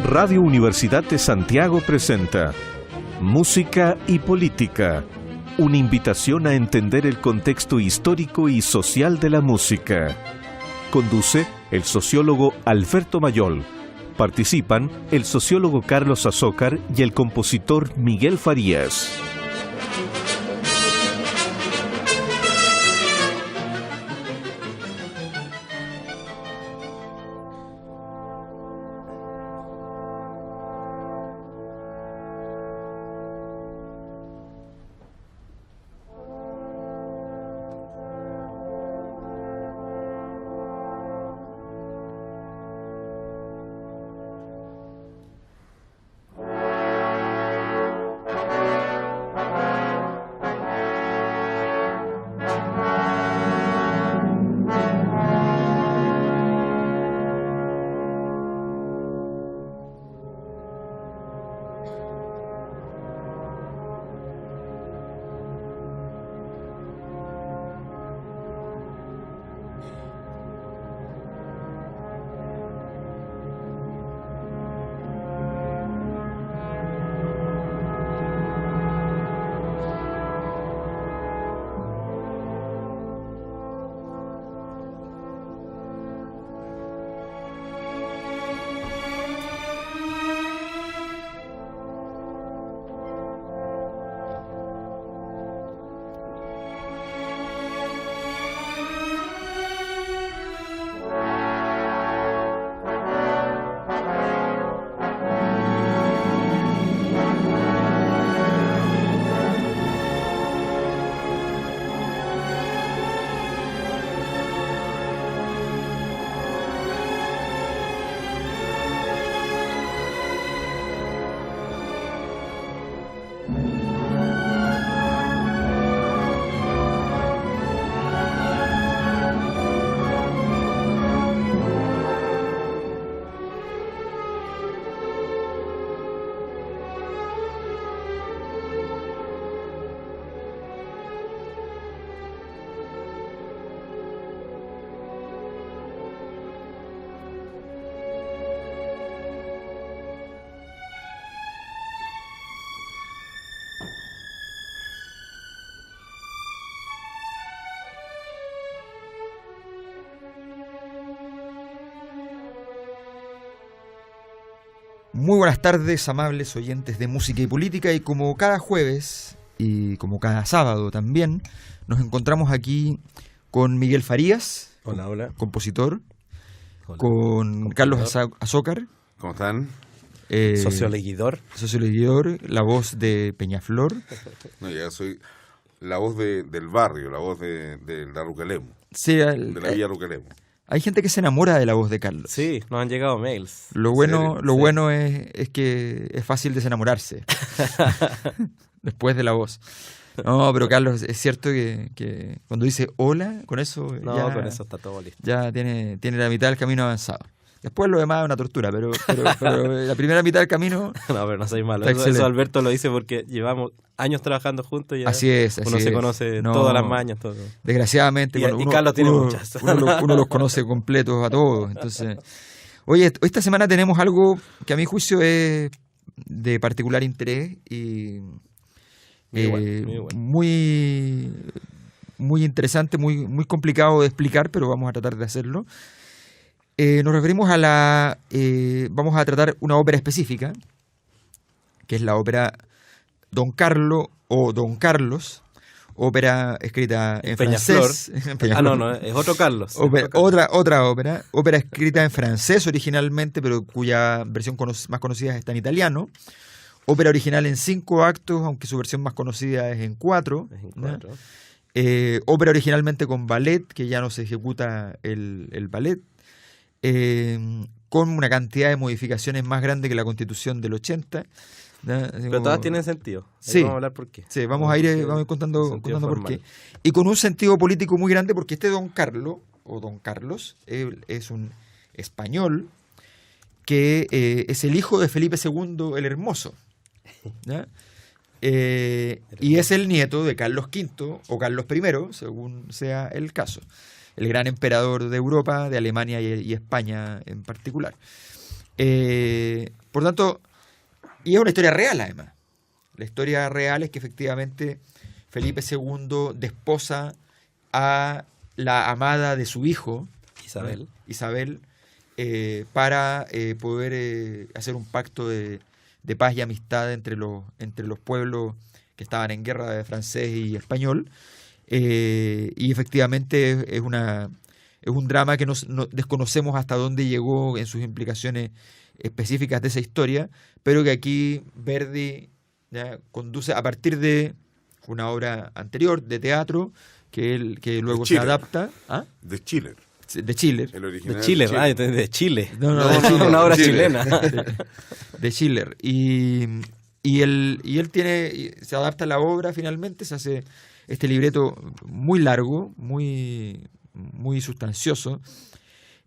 Radio Universidad de Santiago presenta Música y Política, una invitación a entender el contexto histórico y social de la música. Conduce el sociólogo Alberto Mayol. Participan el sociólogo Carlos Azócar y el compositor Miguel Farías. Muy buenas tardes, amables oyentes de Música y Política, y como cada jueves y como cada sábado también, nos encontramos aquí con Miguel Farías, hola, hola, compositor, hola, con Carlos Azócar, ¿cómo están? Socióloguidor, la voz de Peñaflor. No, ya soy la voz del barrio, la voz de la Ruquelemo, sí, de la Villa Ruquelemo. Hay gente que se enamora de la voz de Carlos. Sí, nos han llegado mails. Lo bueno es que es fácil desenamorarse después de la voz. No, pero Carlos, es cierto que cuando dice hola, con eso con eso está todo listo. Ya tiene la mitad del camino avanzado. Después lo demás es una tortura, pero la primera mitad del camino... No, pero no soy malo. Eso Alberto lo dice porque llevamos años trabajando juntos y uno se conoce todas las mañas. Todo. Desgraciadamente. Y Carlos tiene muchas. Uno los conoce completos a todos. Entonces, oye, esta semana tenemos algo que a mi juicio es de particular interés y muy interesante, muy complicado de explicar, pero vamos a tratar de hacerlo. Nos referimos vamos a tratar una ópera específica, que es la ópera Don Carlo o Don Carlos, ópera escrita en francés. No, es otro Carlos. Otra ópera escrita en francés originalmente, pero cuya versión más conocida está en italiano. Ópera original en 5 actos, aunque su versión más conocida es en 4. Ópera originalmente con ballet, que ya no se ejecuta el ballet. Con una cantidad de modificaciones más grande que la Constitución del 80. Pero todas tienen sentido. Sí, vamos a hablar por qué. Sí, vamos a ir contando por qué. Y con un sentido político muy grande, porque este Don Carlo, o Don Carlos, es un español que es el hijo de Felipe II el Hermoso. Y es el nieto de Carlos V o Carlos I, según sea el caso. El gran emperador de Europa, de Alemania y España en particular. Por Por lo tanto, y es una historia real además. La historia real es que efectivamente Felipe II desposa a la amada de su hijo, Isabel, para poder hacer un pacto de paz y amistad entre los pueblos que estaban en guerra de francés y español. Y efectivamente es un drama que no desconocemos hasta dónde llegó en sus implicaciones específicas de esa historia, pero que aquí Verdi ya conduce a partir de una obra anterior de teatro que luego se adapta. ¿Ah? De Schiller. De Schiller. El original de Chile, de Chile. No, de Chile. Una obra chilena. De Schiller. Y él se adapta a la obra finalmente, se hace este libreto muy largo, muy, muy sustancioso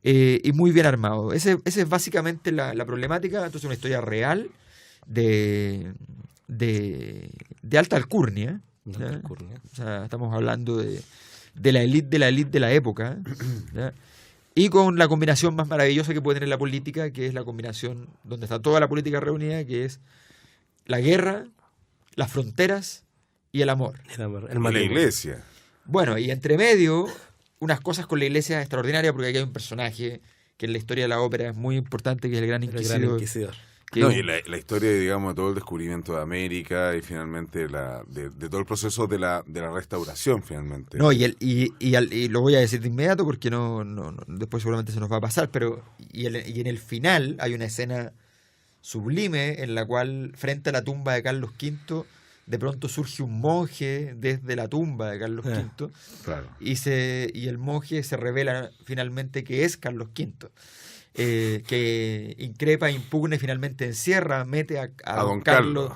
y muy bien armado. Esa es básicamente la problemática. Entonces, una historia real de alta alcurnia. O sea, estamos hablando de la élite de la época, ¿ya? Y con la combinación más maravillosa que puede tener la política, que es la combinación donde está toda la política reunida, que es la guerra, las fronteras y el amor. Y la iglesia. Bueno, y entre medio, unas cosas con la iglesia extraordinarias, porque aquí hay un personaje que en la historia de la ópera es muy importante, que es el Gran Inquisidor. Y la historia, digamos, de todo el descubrimiento de América y finalmente de todo el proceso de la restauración, finalmente. No, y lo voy a decir de inmediato porque no después seguramente se nos va a pasar, pero y en el final hay una escena sublime en la cual, frente a la tumba de Carlos V, de pronto surge un monje desde la tumba de Carlos V, claro. y el monje se revela finalmente que es Carlos V. Que increpa, impugna y finalmente encierra, mete a don Carlos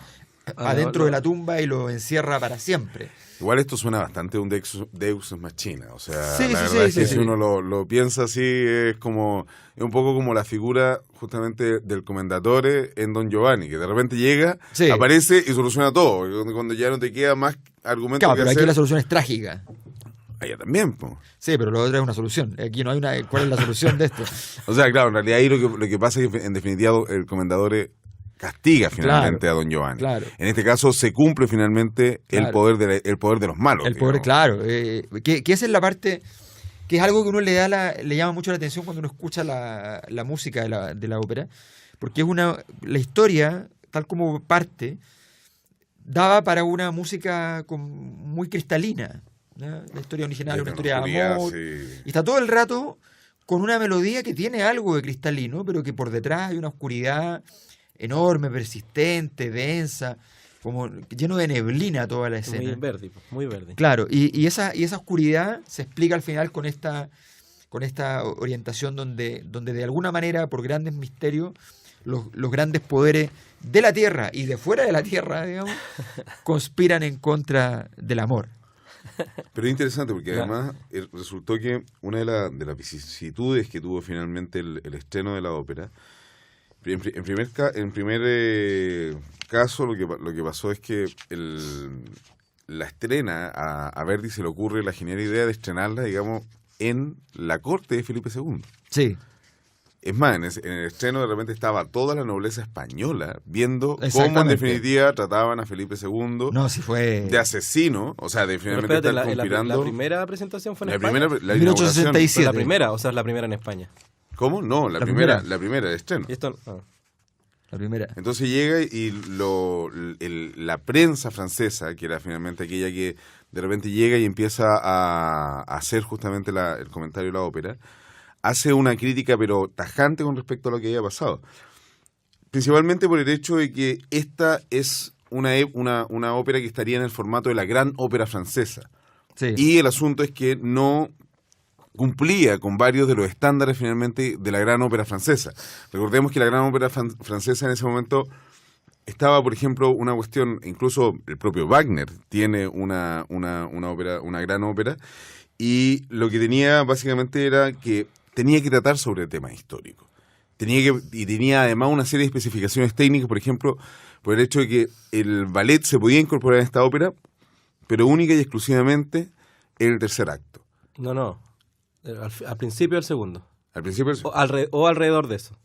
adentro de la tumba y lo encierra para siempre. Igual esto suena bastante a un Deus Ex Machina, o sea, la verdad es que si uno lo piensa así, es un poco como la figura justamente del Commendatore en Don Giovanni, que de repente llega, aparece y soluciona todo, cuando ya no te queda más argumento que hacer. Pero aquí la solución es trágica. Allá también, pues. Sí, pero lo otro es una solución. Aquí no hay ¿cuál es la solución de esto? O sea, claro, en realidad ahí lo que pasa es que en definitiva el Commendatore castiga finalmente a Don Giovanni. Claro. En este caso se cumple finalmente el poder de los malos. El poder, claro. Que esa es la parte que es algo que uno le llama mucho la atención cuando uno escucha la música de la ópera, porque es la historia, tal como parte, daba para una música muy cristalina. ¿no? La historia original es una historia de amor. Sí. Y está todo el rato con una melodía que tiene algo de cristalino, pero que por detrás hay una oscuridad enorme, persistente, densa, como lleno de neblina toda la escena. Muy verde. Claro, y esa oscuridad se explica al final con esta orientación donde de alguna manera, por grandes misterios, los grandes poderes de la tierra y de fuera de la tierra, digamos, conspiran en contra del amor. Pero es interesante porque además resultó que una de las vicisitudes que tuvo finalmente el estreno de la ópera, en primer caso lo que pasó es que la estrena a Verdi se le ocurre la genial idea de estrenarla, digamos, en la corte de Felipe II. Sí. Es más, en el estreno de repente estaba toda la nobleza española viendo cómo en definitiva trataban a Felipe II de asesino, o sea, de finalmente estar conspirando. La primera presentación fue en España. La 1867. La primera, o sea, la primera en España. ¿Cómo? No, la primera, el estreno. La primera. Entonces llega y la prensa francesa, que era finalmente aquella que de repente llega y empieza a hacer justamente el comentario de la ópera, hace una crítica pero tajante con respecto a lo que había pasado. Principalmente por el hecho de que esta es una ópera que estaría en el formato de la gran ópera francesa. Sí. Y el asunto es que no cumplía con varios de los estándares finalmente de la gran ópera francesa. Recordemos que la gran ópera francesa en ese momento estaba, por ejemplo, una cuestión, incluso el propio Wagner tiene una gran ópera, y lo que tenía básicamente era que tenía que tratar sobre temas históricos. Tenía además una serie de especificaciones técnicas, por ejemplo, por el hecho de que el ballet se podía incorporar en esta ópera, pero única y exclusivamente en el tercer acto. No. Al principio del segundo. ¿Al principio del segundo? O alrededor de eso.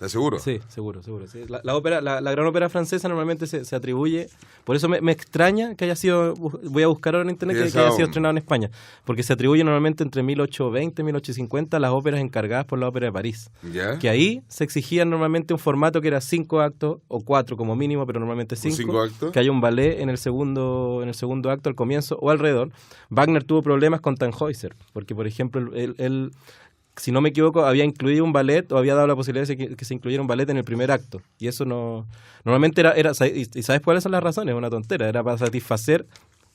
¿Estás seguro? Sí, seguro. Sí. La gran ópera francesa normalmente se atribuye, por eso me extraña que haya sido, voy a buscar ahora en internet que haya sido estrenado en España, porque se atribuye normalmente entre 1820 y 1850 las óperas encargadas por la Ópera de París. ¿Ya? Que ahí se exigía normalmente un formato que era 5 actos, o 4 como mínimo, pero normalmente 5 actos. Que haya un ballet en el segundo acto, al comienzo o alrededor. Wagner tuvo problemas con Tannhäuser, porque por ejemplo él si no me equivoco, había incluido un ballet o había dado la posibilidad de que se incluyera un ballet en el primer acto. Y eso no... Normalmente era ¿y sabes cuáles son las razones? Es una tontera. Era para satisfacer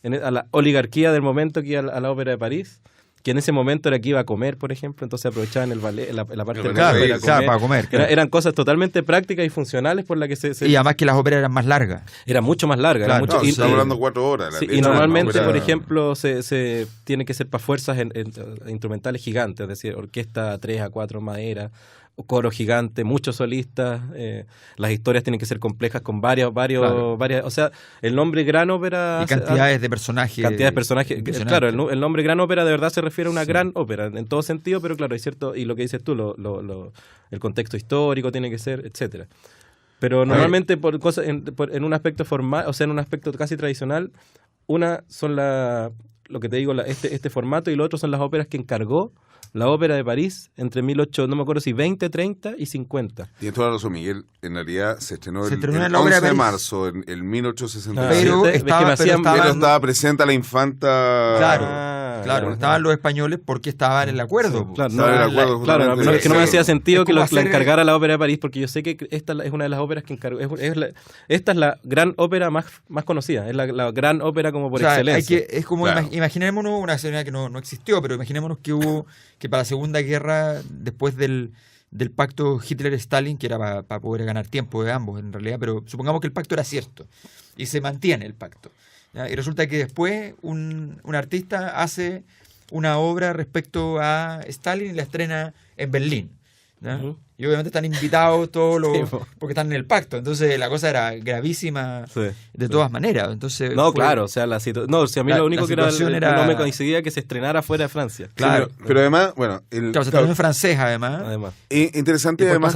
a la oligarquía del momento que iba a la Ópera de París, que en ese momento era que iba a comer, por ejemplo, entonces aprovechaban el ballet, la parte del ballet para comer. Eran cosas totalmente prácticas y funcionales por las que se... Y además que las óperas eran más largas. Era mucho más larga. Claro, y estamos hablando 4 horas. Sí, y normalmente, por ejemplo, se tiene que ser para fuerzas instrumentales gigantes, es decir, orquesta 3 a 4 madera, coro gigante, muchos solistas, las historias tienen que ser complejas con varias, o sea, el nombre gran ópera... Y cantidades de personajes. Claro, el nombre gran ópera de verdad se refiere a una gran ópera, en todo sentido, pero claro, es cierto, y lo que dices tú, el contexto histórico tiene que ser, etcétera. Pero normalmente por cosas en un aspecto formal, o sea, en un aspecto casi tradicional, una son lo que te digo, este formato, y lo otro son las óperas que encargó la Ópera de París entre 20, 30 y 50. Tienes toda la razón, Miguel. En realidad se estrenó el 11 la de marzo en el 1860. Pero estaba presente a la infanta... Claro, estaban los españoles porque estaban en el acuerdo. Claro, es que no me hacía sentido que la encargara la Ópera de París, porque yo sé que esta es una de las óperas que encargó. Esta es la gran ópera más conocida, es la gran ópera como por excelencia. Es como, imaginémonos una escena que no existió, pero imaginémonos que para la Segunda Guerra, después del pacto Hitler-Stalin, que era para poder ganar tiempo de ambos en realidad, pero supongamos que el pacto era cierto y se mantiene el pacto. ¿Ya? Y resulta que después un artista hace una obra respecto a Stalin y la estrena en Berlín. ¿Ya? Uh-huh. Y obviamente están invitados todos porque están en el pacto. Entonces la cosa era gravísima de todas maneras. Entonces claro, o sea, si a mí lo único que no me coincidía que se estrenara fuera de Francia. Claro, pero además, bueno... se estrenó en francés, además. Interesante además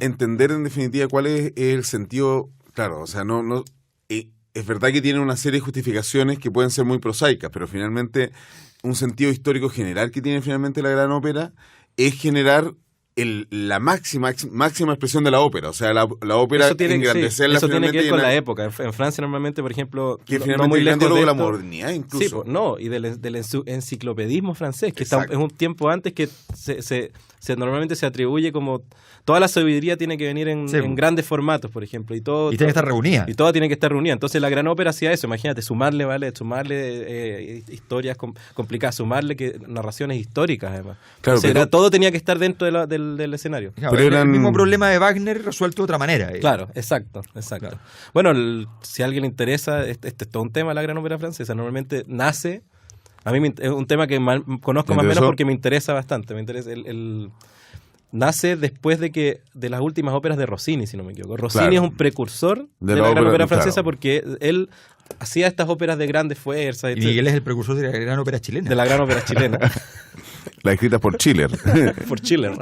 entender en definitiva cuál es el sentido... Claro, o sea, es verdad que tiene una serie de justificaciones que pueden ser muy prosaicas, pero finalmente un sentido histórico general que tiene finalmente la gran ópera es generar la máxima expresión de la ópera, o sea, la ópera engrandecerla. Eso tiene que ver con la época. En Francia normalmente, por ejemplo, que finalmente muy lejos de la modernidad incluso. Y del enciclopedismo francés, que es un tiempo antes que normalmente se atribuye como toda la sabiduría tiene que venir en grandes formatos, por ejemplo, y tiene que estar reunida. Y todo tiene que estar reunida. Entonces la gran ópera hacía eso, imagínate, sumarle historias complicadas, sumarle narraciones históricas además. Claro, todo tenía que estar dentro del escenario. Claro, pero el mismo problema de Wagner resuelto de otra manera. Claro, exacto. Claro. Bueno, si a alguien le interesa, este es todo un tema, la gran ópera francesa. Normalmente nace, a mí es un tema que conozco más o menos porque me interesa bastante. Nace después de las últimas óperas de Rossini, si no me equivoco. Rossini es un precursor de la gran ópera francesa porque él hacía estas óperas de grandes fuerzas. Y Miguel es el precursor de la gran ópera chilena. De la gran ópera chilena. La escrita por Schiller. Por Schiller.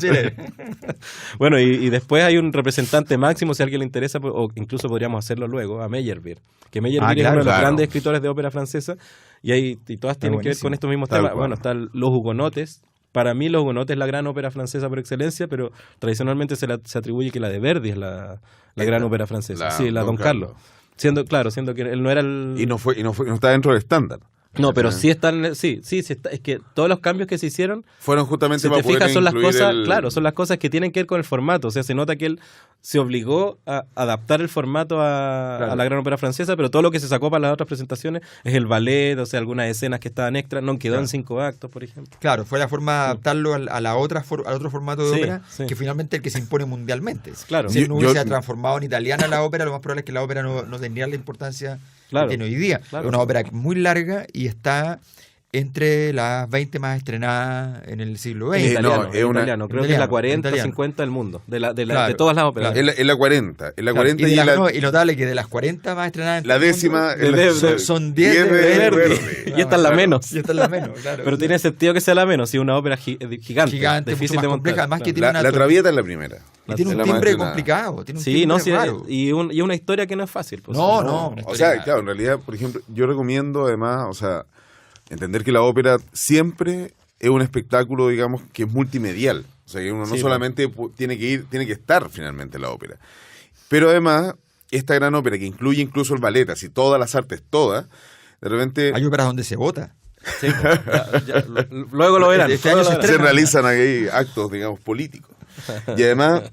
Bueno, y después hay un representante máximo, si a alguien le interesa, o incluso podríamos hacerlo luego, a Meyerbeer. Que Meyerbeer es uno de los grandes escritores de ópera francesa, y todas tienen que ver con estos mismos temas. Bueno, están Los Hugonotes. Para mí, Los Hugonotes es la gran ópera francesa por excelencia, pero tradicionalmente se atribuye que la de Verdi es la gran ópera francesa. La Don Carlos. Siendo que él no era el... Y no está dentro del estándar. No, pero sí están, es que todos los cambios que se hicieron fueron justamente para poder son las cosas, son las cosas que tienen que ver con el formato, o sea, se nota que él se obligó a adaptar el formato a la gran ópera francesa, pero todo lo que se sacó para las otras presentaciones es el ballet, o sea, algunas escenas que estaban extras, no quedó en 5 actos, por ejemplo. Claro, fue la forma de adaptarlo al otro formato de ópera, que finalmente es el que se impone mundialmente. Claro. Si él no hubiese transformado en italiana la ópera, lo más probable es que la ópera no tendría la importancia que tiene hoy día. Claro. Es una ópera muy larga y está entre las 20 más estrenadas en el siglo XX. Italiano, es una- italiano. Creo que es italiano, la 40, italiano. 50 del mundo, Claro, de todas las óperas. claro. Es la 40. Es la Claro, 40 y, y, y notable que de las 40 más estrenadas en la todo el décima mundo, es la- son 10 de Verdi. Verdi. Y esta es la menos. Y esta es la menos, claro. Pero tiene sentido que sea la menos, si es una ópera gigante, Gigante, difícil mucho de más montar. compleja, además que Claro. tiene una La Traviata es la primera. y tiene Es un la más timbre estrenada. complicado, tiene un Sí, timbre no, sí, raro. y una historia que no es fácil. Pues. No, No, una o historia- sea, claro, en realidad, por ejemplo, yo recomiendo además, o sea, entender que la ópera siempre es un espectáculo, digamos, que es multimedial. O sea, que uno no Sí, solamente tiene que estar finalmente en la ópera. Pero además, esta gran ópera que incluye incluso el ballet, así todas las artes, todas, de repente Hay óperas donde se vota. Sí, pues, luego lo verán. Este luego año lo se se verán. realizan ahí actos, digamos, políticos. Y además,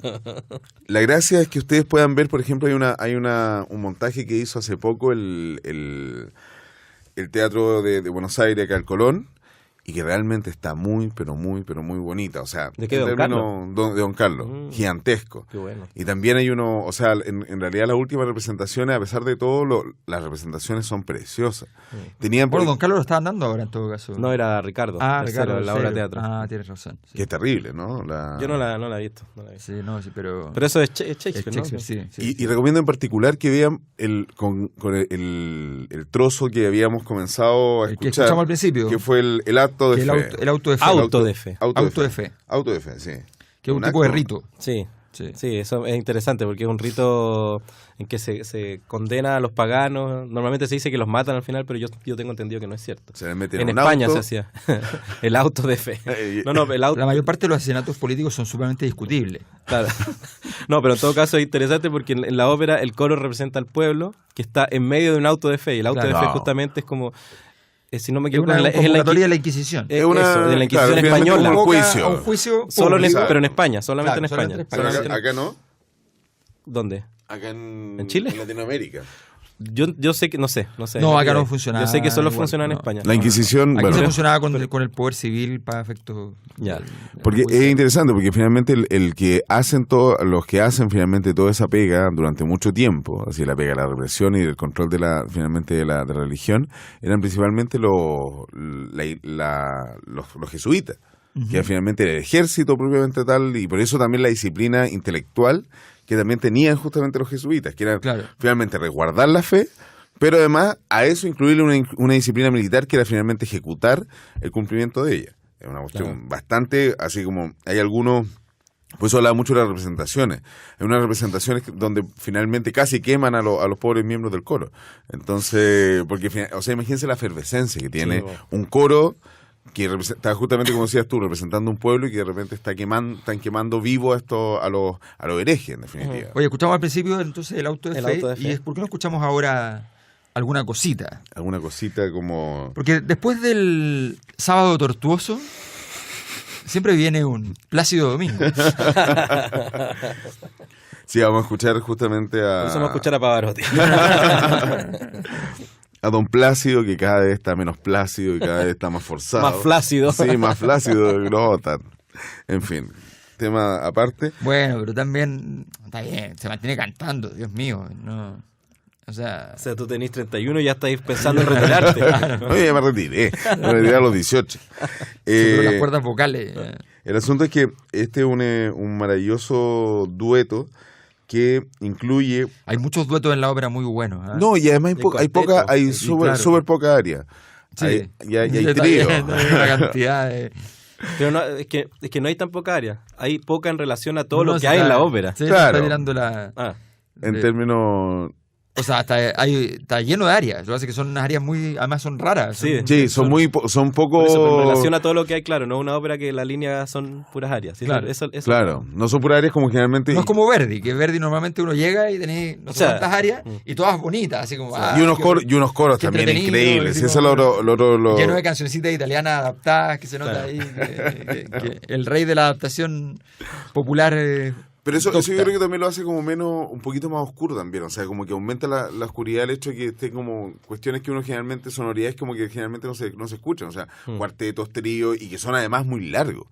la gracia es que ustedes puedan ver, por ejemplo, hay un montaje que hizo hace poco el Teatro de Buenos Aires, acá al Colón, y que realmente está muy, pero muy bonita. O sea, ¿De qué, en Don términos- de Don Carlos, gigantesco. Qué bueno. Y también hay uno, o sea, en realidad las últimas representaciones, a pesar de todo, las representaciones son preciosas. Tenían, Bueno, Don Carlos lo estaban dando ahora en todo caso. No, era Ricardo. Ricardo, la obra de Cero. teatro. Ah, tienes razón. Sí. que es terrible, ¿no? Yo no la he visto. Sí, no, sí, pero... Pero eso es es Shakespeare, ¿no? Shakespeare, sí, sí, sí. Y recomiendo en particular que vean con el trozo que habíamos comenzado a El que escuchar, escuchamos al principio. que fue el acto de Que fe. el auto de fe. Auto de fe. Auto de fe. Auto de fe, sí. Que es un tipo de acto- rito. Sí. Sí. Sí, eso es interesante porque es un rito en que se condena a los paganos. Normalmente se dice que los matan al final, pero yo tengo entendido que no es cierto. Se les mete En un España auto. se hacía el auto de fe. No, el auto. La mayor parte de los asesinatos políticos son sumamente discutibles. Claro. No, pero en todo caso es interesante porque en la ópera el coro representa al pueblo que está en medio de un auto de fe. Y el auto Claro. de fe No. justamente es como, si no me Es equivoco, una es en la convocatoria de la Inquisición. Es una- eso, de la Inquisición claro, finalmente española. como Convoca juicio. a un juicio Solo público. pero en España, solamente Claro, en España. solamente en Pero España. acá no. ¿Dónde? Acá en Chile? En Latinoamérica. Yo sé que, no sé. No, acá no funciona Yo sé que solo igual, funciona en no. España. La Inquisición, Aquí bueno, se funcionaba con el poder civil para efectos... Ya. porque es interesante porque finalmente el que hacen todo, los que hacen finalmente toda esa pega durante mucho tiempo, así la pega de la represión y del control de la finalmente de la religión, eran principalmente los jesuitas, que era finalmente el ejército propiamente tal, y por eso también la disciplina intelectual que también tenían justamente los jesuitas, que era Claro. finalmente resguardar la fe, pero además a eso incluirle una disciplina militar que era finalmente ejecutar el cumplimiento de ella. Es una cuestión bastante, así como hay algunos, pues eso hablaba mucho de las representaciones. Hay unas representaciones donde finalmente casi queman a los pobres miembros del coro. Entonces, porque, o sea, imagínense la efervescencia que tiene Sí, bueno. un coro que está justamente, como decías tú, representando un pueblo y que de repente están quemando vivo a los herejes, en definitiva. Oye, escuchamos al principio entonces el auto de El fe. auto de fe. ¿Y por qué no escuchamos ahora alguna cosita? Alguna cosita como... Porque después del sábado tortuoso, siempre viene un plácido domingo. Sí, vamos a escuchar justamente Por eso vamos a escuchar a Pavarotti. a Don Plácido, que cada vez está menos plácido y cada vez está más forzado. Más flácido. Sí, más flácido. No, en fin, tema aparte. Bueno, pero también está bien, se mantiene cantando, Dios mío. No, o sea, O sea, tú tenés 31 y ya estáis pensando en retirarte. Oye, ya me retiré a los 18. pero las cuerdas vocales. El asunto es que este es un maravilloso dueto que incluye... Hay muchos duetos en la ópera muy buenos. ¿ah? No, y además hay Y súper claro. poca área. Sí. Hay Está trío. bien, hay una cantidad de... Pero no, es que no hay tan poca área. Hay poca en relación a todo No, lo se que hay en está- la ópera. Sí, Claro. está tirando la... Ah, En de- términos... O sea, está lleno de áreas. Lo que pasa es que son unas áreas muy... Además son raras. Sí. Sí, son poco... por eso, pero en relación a todo lo que hay, claro, no es una ópera que la línea son puras áreas. ¿Sí? Claro. Eso- Claro, no son puras áreas como generalmente... No es como Verdi, que Verdi normalmente uno llega y tenés no sé O sea, cuántas áreas y todas bonitas, así como... y unos coros qué también entretenido, increíbles. así Eso como- lo- lleno de cancioncitas italianas adaptadas que se nota Claro. ahí que el rey de la adaptación popular Pero eso yo docta. creo que también lo hace como un poquito más oscuro también, o sea, como que aumenta la oscuridad el hecho de que esté como cuestiones que uno generalmente, sonoridades como que generalmente no se escuchan, o sea, cuartetos, tríos, y que son además muy largos.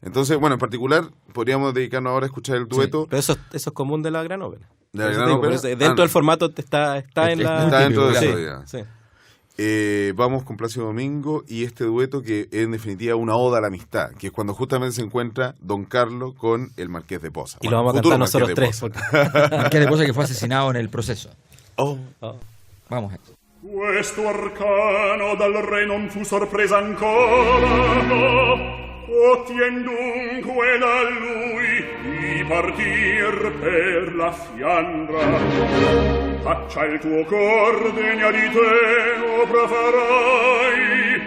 Entonces, bueno, en particular, podríamos dedicarnos ahora a escuchar el dueto. Pero eso es común de la gran ópera. ¿De la Por eso gran te digo, ópera? por eso, dentro del formato está en la... Está dentro de sí, eso ya. sí. Vamos con Plácido Domingo y este dueto que es en definitiva una oda a la amistad, que es cuando justamente se encuentra Don Carlos con el Marqués de Posa. Y lo vamos a cantar nosotros tres. Marqués de Posa, que fue asesinado en el proceso. Vamos. Questo arcano dal re non fu sorpresa ancora, no. Tien dunque da lui di partir per la Fiandra. Faccia il tuo cor degna di te, o profarai.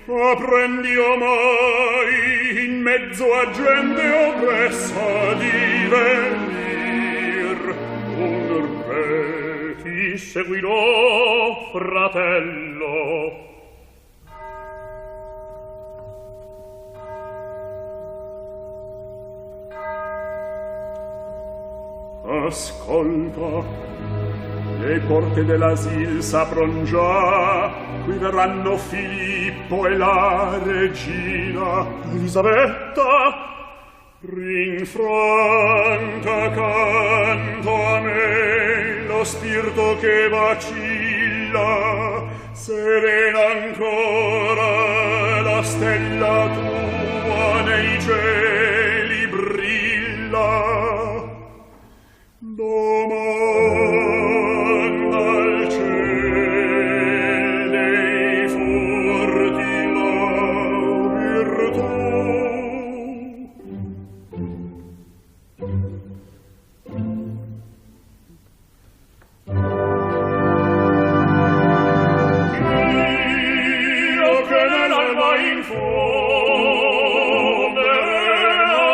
Apprendi omai in mezzo a gente oppressa di venir un re ti seguirò, fratello. Ascolta, le porte dell'asil s'apron già, qui verranno Filippo e la regina Elisabetta. Rinfranca canto a me lo spirito che vacilla, serena ancora la stella tua nei cieli brilla. Domanda al cielo i forti la virtù. Io che nell'alba infonde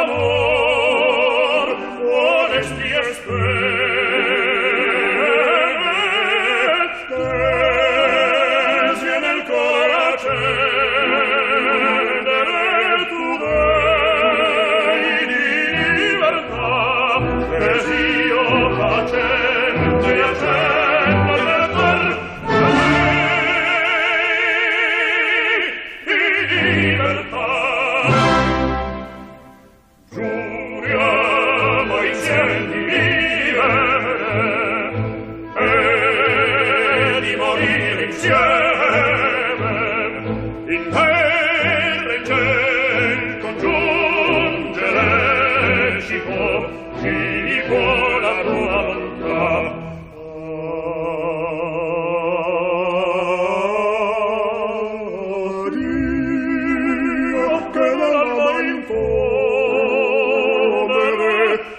amor, onesti e tesi nel cuore accendere tu dei di libertà, tesi io accende e accende nel cuore di libertà. Giuriamo insieme di vivere e di morire insieme, in terra e in ciel congiungere ci può la tua volontà. Addio che nell'alba infondere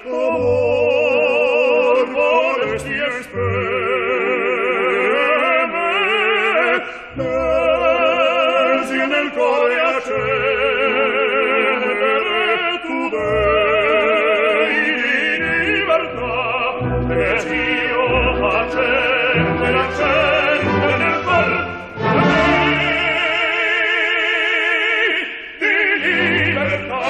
amor, molesti e speme, tesi nel cuore accendere tu dei di libertà, tesi io accendere nel cuore di libertà.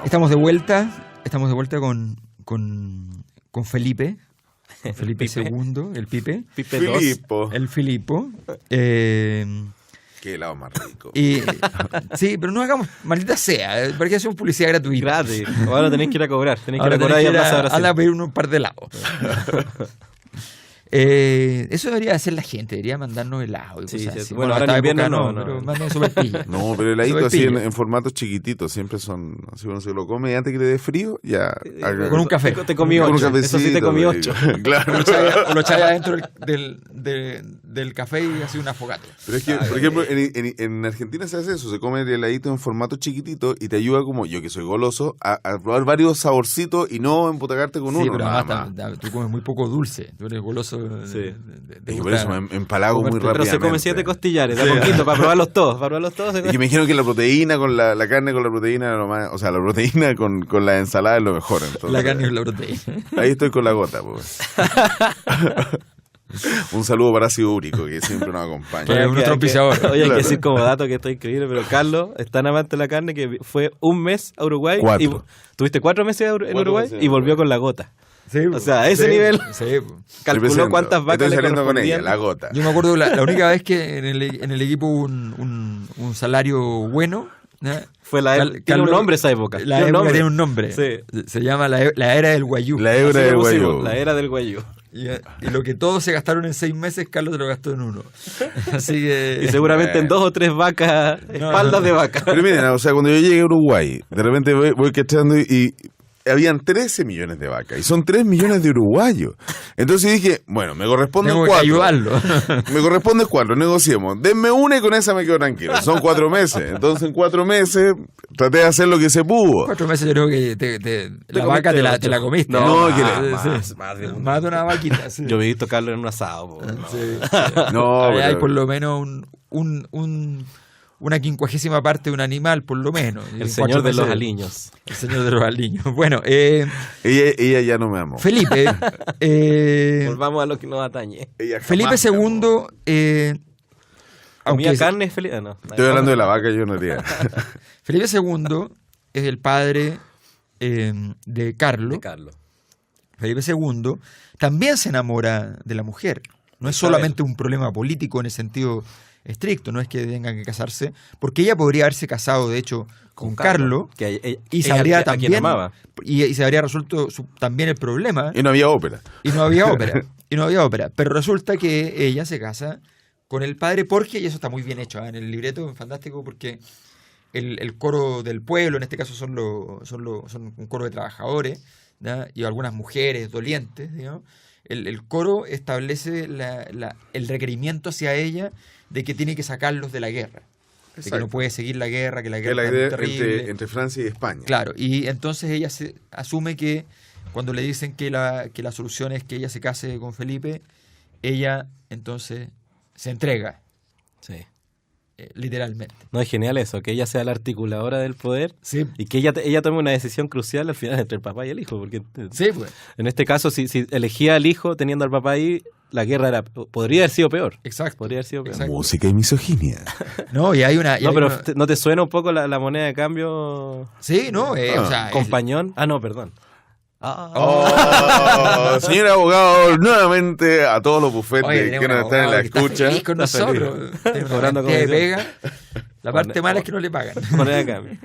Estamos de vuelta con Felipe. Con Felipe II, el Pipe. Pipe 2. Filippo. El Filippo. Qué helado más rico. Y, sí, pero no hagamos, maldita sea, porque hacemos publicidad gratuita. Gratis. Ahora tenéis que ir a cobrar. Tenéis que ir Ahora a cobrar tenés y que a ir Plaza Brasil. a pedir un par de helados. Eso debería hacer la gente, debería mandarnos helado y Sí, cosas sí. así. Bueno, Bueno, ahora hasta en invierno época no. pero manden sopaipilla. No, pero el heladito así Sopaipilla. en formatos chiquititos, siempre son, así uno se lo come y antes que le dé frío, ya. Con un café. Te comí Con un 8. Eso sí te cafecito, comí te 8. digo. Claro. O lo echáis adentro del café y así una fogata. Pero es que, por ejemplo, en Argentina se hace eso, se come el heladito en formato chiquitito y te ayuda como yo que soy goloso a probar varios saborcitos y no emputacarte con Sí, uno. pero nada además más. tú comes muy poco dulce. Tú eres goloso. Sí. Es que por eso me empalago muy Pero rápidamente. Pero se come 7 costillares, de a poquito, para probarlos todos. Para probarlos todos. Y que me dijeron que la proteína con la carne con la proteína era lo más, o sea, la proteína con la ensalada es lo mejor. Entonces, La carne y la proteína. ahí estoy con la gota, pues. Un saludo para ácido úrico que siempre nos acompaña. Pero es nuestro auspiciador. Oye, hay Claro. que decir como dato que está increíble, pero Carlos es tan amante de la carne que fue un mes a Uruguay. 4. Y tuviste 4 meses en 4 Uruguay meses en y volvió Uruguay. con la gota. Sí, O sea, a ese nivel. Sí, Calculó Represento. cuántas vacas Estoy le saliendo con ella, correspondían. la gota. yo me acuerdo la única vez que en el equipo hubo un salario bueno. ¿no? Fue la tiene un nombre esa época. La Tiene un época nombre. tiene un nombre. Sí. Se llama la era del Guayú. La Así hebra le del pusimos, guayú. La era del guayú. Y lo que todos se gastaron en 6 meses, Carlos se lo gastó en 1. Así que. Y seguramente en 2 o 3 vacas, espaldas de vaca. Pero miren, o sea, cuando yo llegué a Uruguay, de repente voy cachando y habían 13 millones de vacas y son 3 millones de uruguayos. Entonces dije, bueno, me corresponden Tengo que 4. ayudarlo. Me corresponde 4, negociemos. Denme una y con esa me quedo tranquilo. Son 4 meses. Entonces en 4 meses traté de hacer lo que se pudo. 4 meses yo creo que la vaca comiste te la 8. comiste. No, ¿no? que Más de una vaquita. Sí. Yo he visto a Carlos en un asado. Po, no. Sí. No, Ahí hay pero- por lo menos una 50ª parte de un animal, por lo menos. Y El en señor 4 de los meses- aliños. El señor de los aliños. Bueno, ella ya no me amó. Felipe. Volvamos a lo que nos atañe. Ella jamás Felipe me amó. II. ¿Comía carne, Felipe? No. Estoy hablando de la vaca, yo no haría. Felipe II es el padre de Carlos. De Carlos. Felipe II también se enamora de la mujer. No es Isabel. solamente un problema político en el sentido estricto, no es que tengan que casarse, porque ella podría haberse casado, de hecho, con Carlos Que y se ella- habría a quien también amaba. y se habría resuelto también el problema Y no había ópera. y no había ópera. Y no había ópera. Pero resulta que ella se casa con el padre porque, y eso está muy bien hecho en el libreto, es fantástico, porque el coro del pueblo, en este caso son un coro de trabajadores, ¿ya? Y algunas mujeres dolientes, digamos. El coro establece el requerimiento hacia ella de que tiene que sacarlos de la guerra. De que no Exacto. puede seguir la guerra, que la Que guerra la es muy idea terrible. entre Francia y España. Claro, y entonces ella se asume que cuando le dicen que la solución es que ella se case con Felipe, ella entonces se entrega, Sí. literalmente. No, es genial eso, que ella sea la articuladora del poder Sí, y que ella tome una decisión crucial al final entre el papá y el hijo, porque sí, pues, en este caso si elegía al hijo teniendo al papá ahí, la guerra podría haber sido peor. exacto. Podría haber sido peor. Exacto. Música y misoginia. No, y hay una... y No, hay pero una- ¿no te suena un poco la moneda de cambio Sí, no, o sea... compañón? Ah, no, perdón. Oh, señor abogado, nuevamente a todos los bufetes Oye, que tenemos nos un están en la abogado que está escucha. feliz con Está feliz. nosotros. Tiene una Cobrando cantidad de comisión. pega. La parte mala es que no le pagan. Moneda de cambio.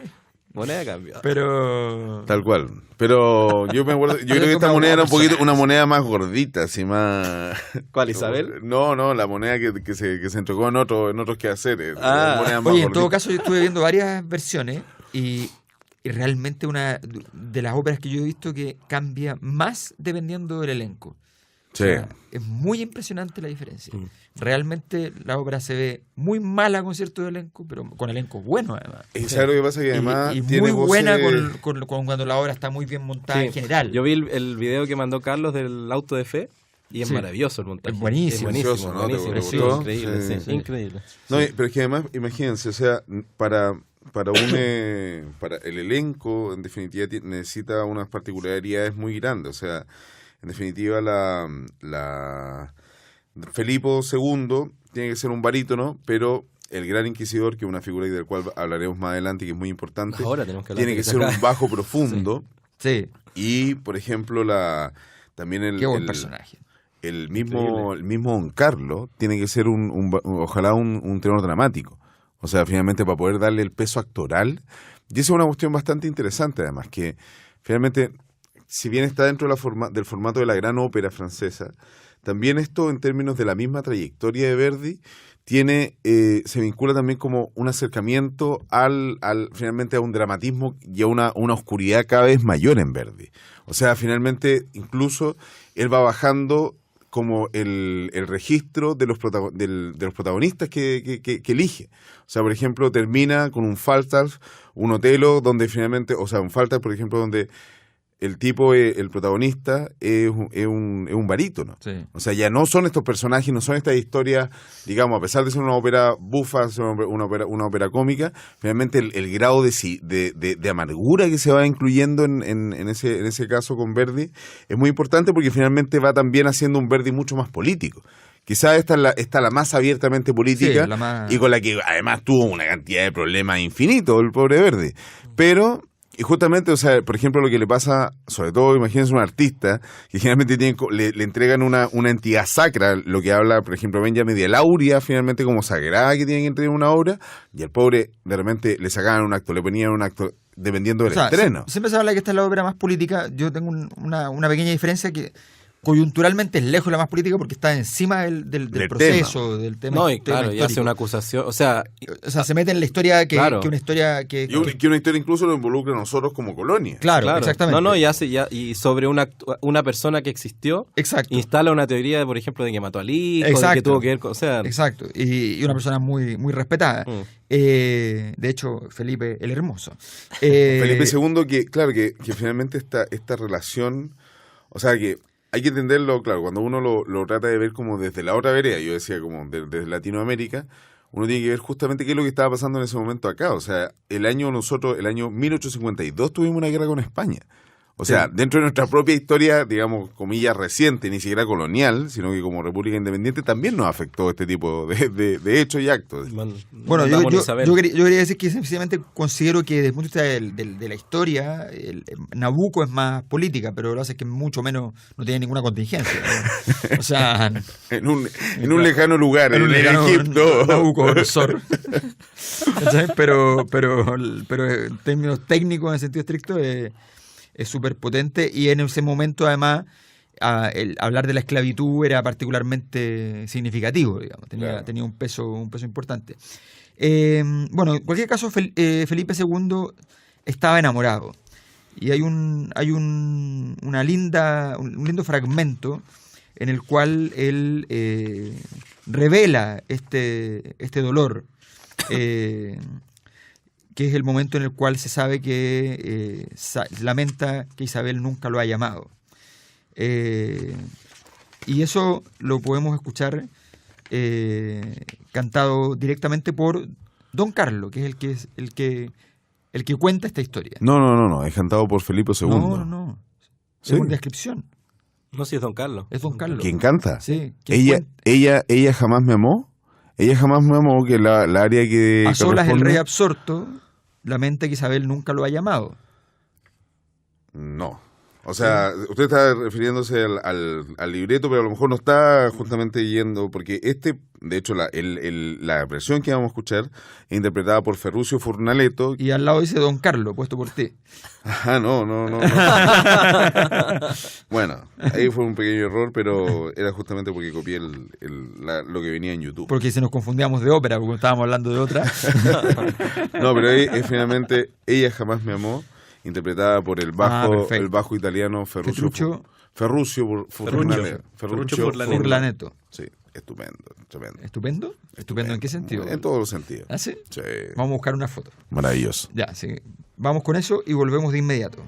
Moneda de cambio. Pero... Tal cual. Pero yo me acuerdo, yo creo que esta como moneda era un poquito personaje. una moneda más gordita, así más. ¿Cuál, Isabel? No, la moneda que se entregó en otros quehaceres. Ah. Moneda más Oye, en todo gordita. caso yo estuve viendo varias versiones y realmente una de las óperas que yo he visto que cambia más dependiendo del elenco. Sí. O sea, es muy impresionante la diferencia. Realmente la ópera se ve muy mala con cierto elenco, pero con elencos buenos además. Y ¿sabes lo que pasa? Que además y tiene muy buena voces- con cuando la obra está muy bien montada Sí. en general. Yo vi el video que mandó Carlos del auto de fe y es Sí. maravilloso el montaje. Es buenísimo. Precioso, ¿no? buenísimo. ¿Te Sí, gustó? Increíble, Sí, sí, sí. increíble. No, pero es que además, imagínense, o sea, para el elenco, en definitiva, necesita unas particularidades muy grandes. O sea, en definitiva, Felipe II tiene que ser un barítono, pero el gran inquisidor, que es una figura del cual hablaremos más adelante, que es muy importante, Ahora tenemos que hablar tiene de que esa ser acá. un bajo profundo. Sí, Y, por ejemplo, también qué buen personaje. el mismo Don Carlos tiene que ser ojalá un tenor dramático. O sea, finalmente para poder darle el peso actoral. Y esa es una cuestión bastante interesante, además, que finalmente, si bien está dentro del formato de la gran ópera francesa, también esto, en términos de la misma trayectoria de Verdi, se vincula también como un acercamiento finalmente a un dramatismo y a una oscuridad cada vez mayor en Verdi. O sea, finalmente, incluso él va bajando como el registro de los protagonistas que elige. O sea, por ejemplo, termina con un Falstaff, un Otelo, donde finalmente, o sea, un Falstaff, por ejemplo, donde el tipo, el protagonista, es un barítono. Sí. O sea, ya no son estos personajes, no son estas historias, digamos, a pesar de ser una ópera bufa, ser una ópera cómica, finalmente el grado de amargura que se va incluyendo en ese caso con Verdi es muy importante porque finalmente va también haciendo un Verdi mucho más político. Quizás esta es la más abiertamente política Sí, la más- y con la que además tuvo una cantidad de problemas infinitos el pobre Verdi. Pero Y justamente, o sea, por ejemplo, lo que le pasa, sobre todo, imagínense un artista, que generalmente le entregan una entidad sacra, lo que habla, por ejemplo, Benjamin de la aurea, finalmente como sagrada que tienen que entregar una obra, y al pobre, de repente, le sacaban un acto, le ponían un acto, dependiendo del estreno. Siempre se habla que esta es la obra más política. Yo tengo una pequeña diferencia que coyunturalmente es lejos la más política porque está encima del proceso, del tema. No, y claro, y hace una acusación, o sea, se mete en la historia que una historia que una historia incluso lo involucra a nosotros como colonia. Claro, exactamente. No, y sobre una persona que existió, exacto, instala una teoría, por ejemplo, de que mató al hijo, de que tuvo que ver con, o sea, exacto, y una persona muy muy respetada. De hecho, Felipe el Hermoso. Felipe II, que finalmente esta relación, o sea que hay que entenderlo, claro, cuando uno lo trata de ver como desde la otra vereda, yo decía como desde Latinoamérica, uno tiene que ver justamente qué es lo que estaba pasando en ese momento acá. O sea, el año 1852 tuvimos una guerra con España. O sea, dentro de nuestra propia historia, digamos, comillas, reciente, ni siquiera colonial, sino que como república independiente, también nos afectó este tipo de hechos y actos. Bueno, yo quería decir que sencillamente considero que desde el punto de vista de la historia, Nabucco es más política, pero lo hace que mucho menos no tiene ninguna contingencia, ¿no? O sea... en un lejano lugar, en Egipto. Nabucodonosor. pero en términos técnicos, en sentido estricto, es súper potente, y en ese momento además el hablar de la esclavitud era particularmente significativo, digamos, tenía un peso importante. Bueno, en cualquier caso, Felipe II estaba enamorado, y hay un lindo fragmento en el cual él revela este dolor, que es el momento en el cual se sabe que lamenta que Isabel nunca lo ha llamado. Y eso lo podemos escuchar cantado directamente por Don Carlo, que es el que cuenta esta historia. No, es cantado por Felipe II. No. ¿Sí? Es una descripción. No, si es Don Carlos. Es Don Carlos. ¿Quién canta? Sí. Ella jamás me amó. Ella jamás me amó, que la área que... A solas el rey absorto lamenta que Isabel nunca lo ha llamado. No. O sea, usted está refiriéndose al libreto, pero a lo mejor no está justamente yendo, porque de hecho, la versión que vamos a escuchar es interpretada por Ferruccio Furnaletto. Y al lado dice Don Carlo, puesto por ti. Ajá, no. Bueno, ahí fue un pequeño error, pero era justamente porque copié lo que venía en YouTube. Porque si nos confundíamos de ópera, porque estábamos hablando de otra. No, pero ahí es finalmente Ella jamás me amó, interpretada por el bajo italiano Ferruccio Furlaneto. Sí, estupendo, tremendo. ¿Estupendo en qué sentido? En todos los sentidos. ¿Ah, sí? Sí. Vamos a buscar una foto. Maravilloso. Ya, sí. Vamos con eso y volvemos de inmediato.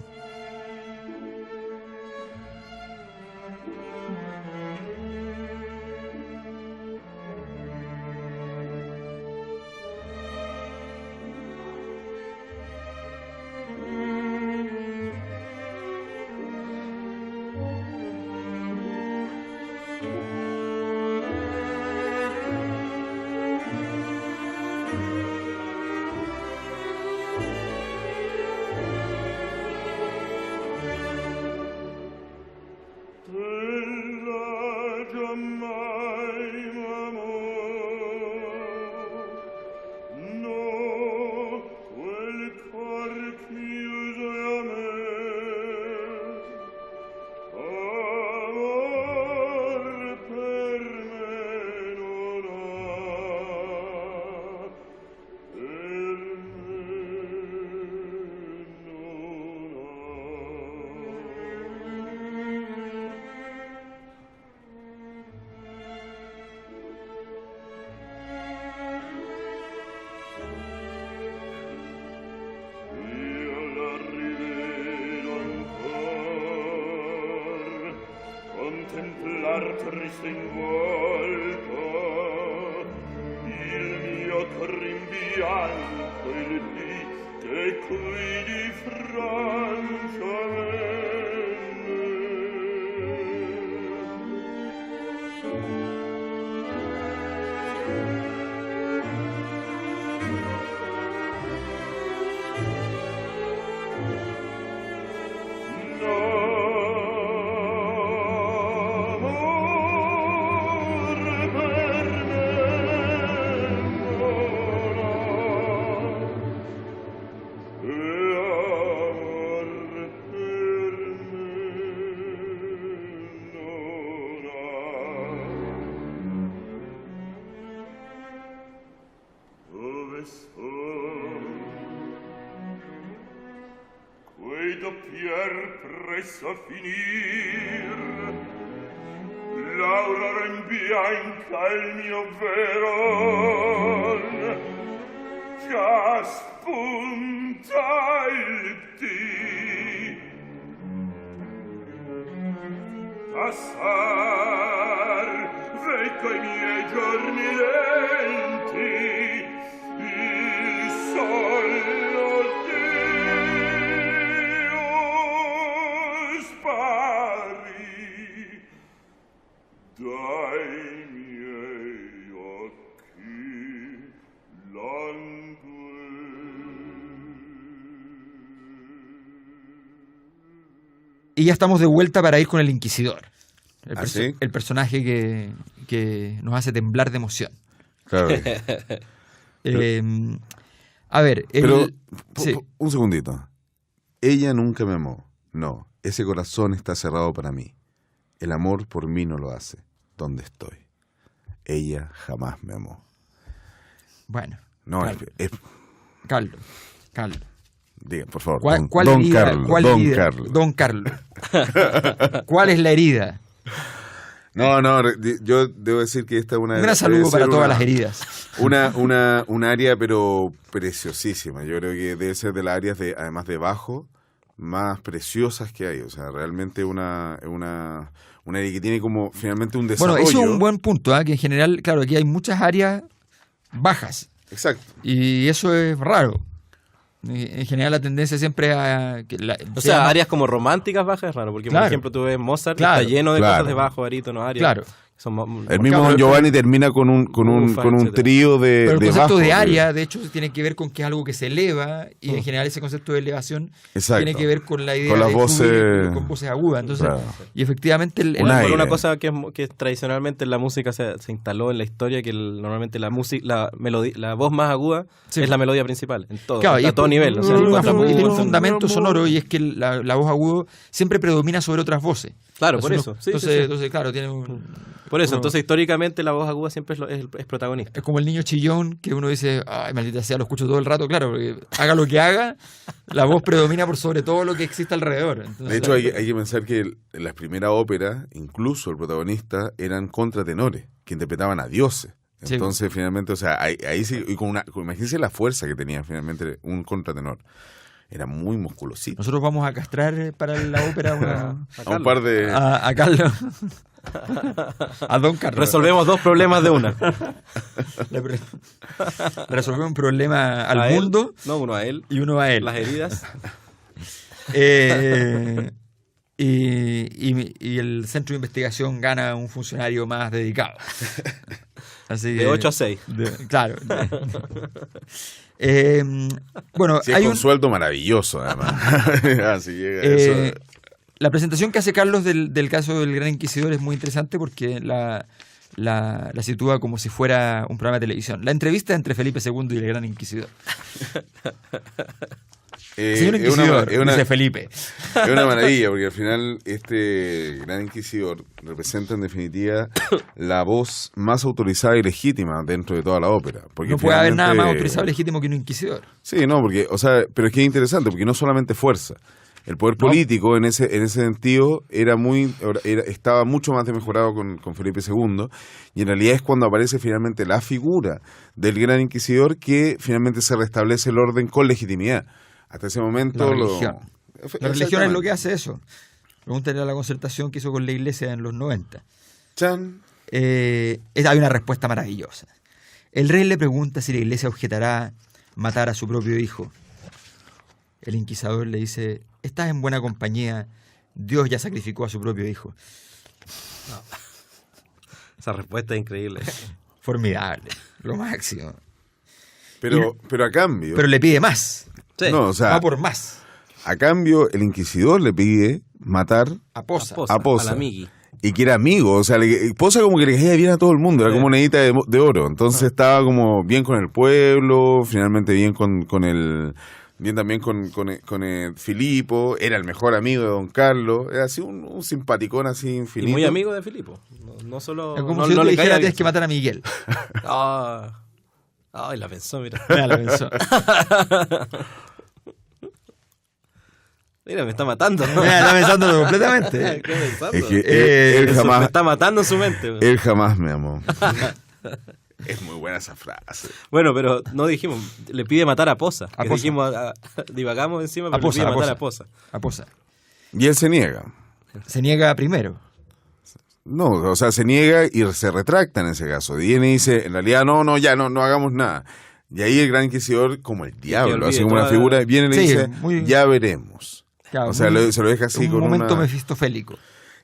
contemplar triste in volto il mio cor in bianco il dì che qui di Francia venne. messa a finir. L'aurora in bianca il mio veron, che spunta il dì. Passar vecchio i miei giorni lenti, il solo Dio spari dai miei occhi Y ya estamos de vuelta para ir con el Inquisidor. ¿Ah, sí? El personaje que nos hace temblar de emoción. Claro. A ver, Pero, sí. un segundito. Ella nunca me amó. No, ese corazón está cerrado para mí. El amor por mí no lo hace. ¿Dónde estoy? Ella jamás me amó. Bueno, No, Carlos. diga, por favor. ¿Cuál don herida? Carlos. ¿Cuál Don herida? Carlos. Don Carlos. ¿Cuál es la herida? No, yo debo decir que esta es una... Un gran saludo debe ser para todas las heridas. Un área, pero preciosísima. Yo creo que debe ser de las áreas, además de bajo, más preciosas que hay. O sea, realmente una área que tiene como finalmente un desarrollo. Bueno, eso es un buen punto, que en general, claro, aquí hay muchas áreas bajas. Exacto. Y eso es raro. En general la tendencia siempre a... O sea, áreas como románticas bajas es raro, porque Claro. por ejemplo tú ves Mozart, Claro. está lleno de Claro. cosas de bajo, barítono, áreas. Claro. El mismo Don Giovanni termina con un etcétera. trío de Pero el concepto bajo, de área, de hecho, tiene que ver con que es algo que se eleva, y en general ese concepto de elevación Exacto. tiene que ver con la idea Con las de voces- subir con voces agudas. Entonces, Claro. y efectivamente el Un aire. Por una cosa que tradicionalmente en la música se instaló en la historia, que normalmente la voz más aguda Sí. es la melodía principal, en todo, claro, y a es todo nivel. O sea, y en tiene contrapunto, un fundamento sonoro, y es que la voz agudo siempre predomina sobre otras voces. Claro, por Entonces, eso. Sí, entonces, sí, sí. entonces, claro, tiene un... Por eso, uno- entonces históricamente la voz aguda siempre es protagonista. Es como el niño chillón que uno dice, ay, maldita sea, lo escucho todo el rato. Claro, porque haga lo que haga, la voz predomina por sobre todo lo que existe alrededor. Entonces, De hecho, hay que pensar que en las primeras óperas, incluso el protagonista eran contratenores, que interpretaban a dioses. Sí. Entonces, finalmente, o sea, ahí sí, y imagínense la fuerza que tenía finalmente un contratenor. Era muy musculosito. nosotros vamos a castrar para la ópera A un par de... a Carlos. A Don Carlos. Resolvemos dos problemas de una. Resolvemos un problema al A él, mundo no, uno a él. y uno a él. Las heridas. Y el centro de investigación gana un funcionario más dedicado. Así De 8 a 6. Claro. Bueno, Sí, es hay con un, sueldo maravilloso, además. Así llega eh, eso. la presentación que hace Carlos del caso del Gran Inquisidor es muy interesante porque la sitúa como si fuera un programa de televisión. La entrevista entre Felipe II y el Gran Inquisidor. Señor Es Inquisidor, una- dice Felipe. Es una maravilla, porque al final este gran inquisidor representa en definitiva la voz más autorizada y legítima dentro de toda la ópera. Porque No puede haber nada más finalmente- autorizado y legítimo que un inquisidor. Sí, no, porque, o sea, pero es que es interesante, porque no solamente fuerza. El poder No. político en ese sentido estaba mucho más desmejorado con Felipe II, y en realidad es cuando aparece finalmente la figura del gran inquisidor que finalmente se restablece el orden con legitimidad. Hasta ese momento La religión. La religión es Exactamente. lo que hace eso. Pregúntale a la concertación que hizo con la iglesia en los 90. Chan. Hay una respuesta maravillosa. El rey le pregunta si la iglesia objetará matar a su propio hijo. El inquisidor le dice, estás en buena compañía, Dios ya sacrificó a su propio hijo. Esa respuesta es increíble. Formidable, lo máximo. Pero a cambio, Pero le pide más, Sí. no, o sea, va por más. a cambio el inquisidor le pide matar A Posa. a Posa. A la Migi. y que era amigo, o sea, Posa como que le caía bien a todo el mundo, era como una monedita de oro, entonces estaba como bien con el pueblo, finalmente bien con el... Bien también con el Filipo, era el mejor amigo de Don Carlos, era así un simpaticón así Y infinito. muy amigo de Filipo. No solo. Es como no, si yo no te le caía dijera bien. tienes que matar a Miguel. Ay, la pensó, mira. Ya la pensó. Mira, me está matando. Mira, está pensándolo completamente. ¿Qué pensando? Es que él Eso me jamás, está matando en su mente. él jamás me amó. Es muy buena esa frase. Bueno, pero no dijimos, le pide matar a Poza. A Que Poza. Dijimos, divagamos encima, pero Poza, le pide a matar Poza. a Poza. A Poza. Y él se niega. Se niega primero. No, o sea, se niega y se retracta en ese caso. Viene y dice, en realidad, no hagamos nada. Y ahí el gran inquisidor, como el diablo, olvide así como una toda- figura, viene y le Sí, dice, muy- ya veremos. Claro, O sea, muy- se lo deja así un con momento una... mefistofélico.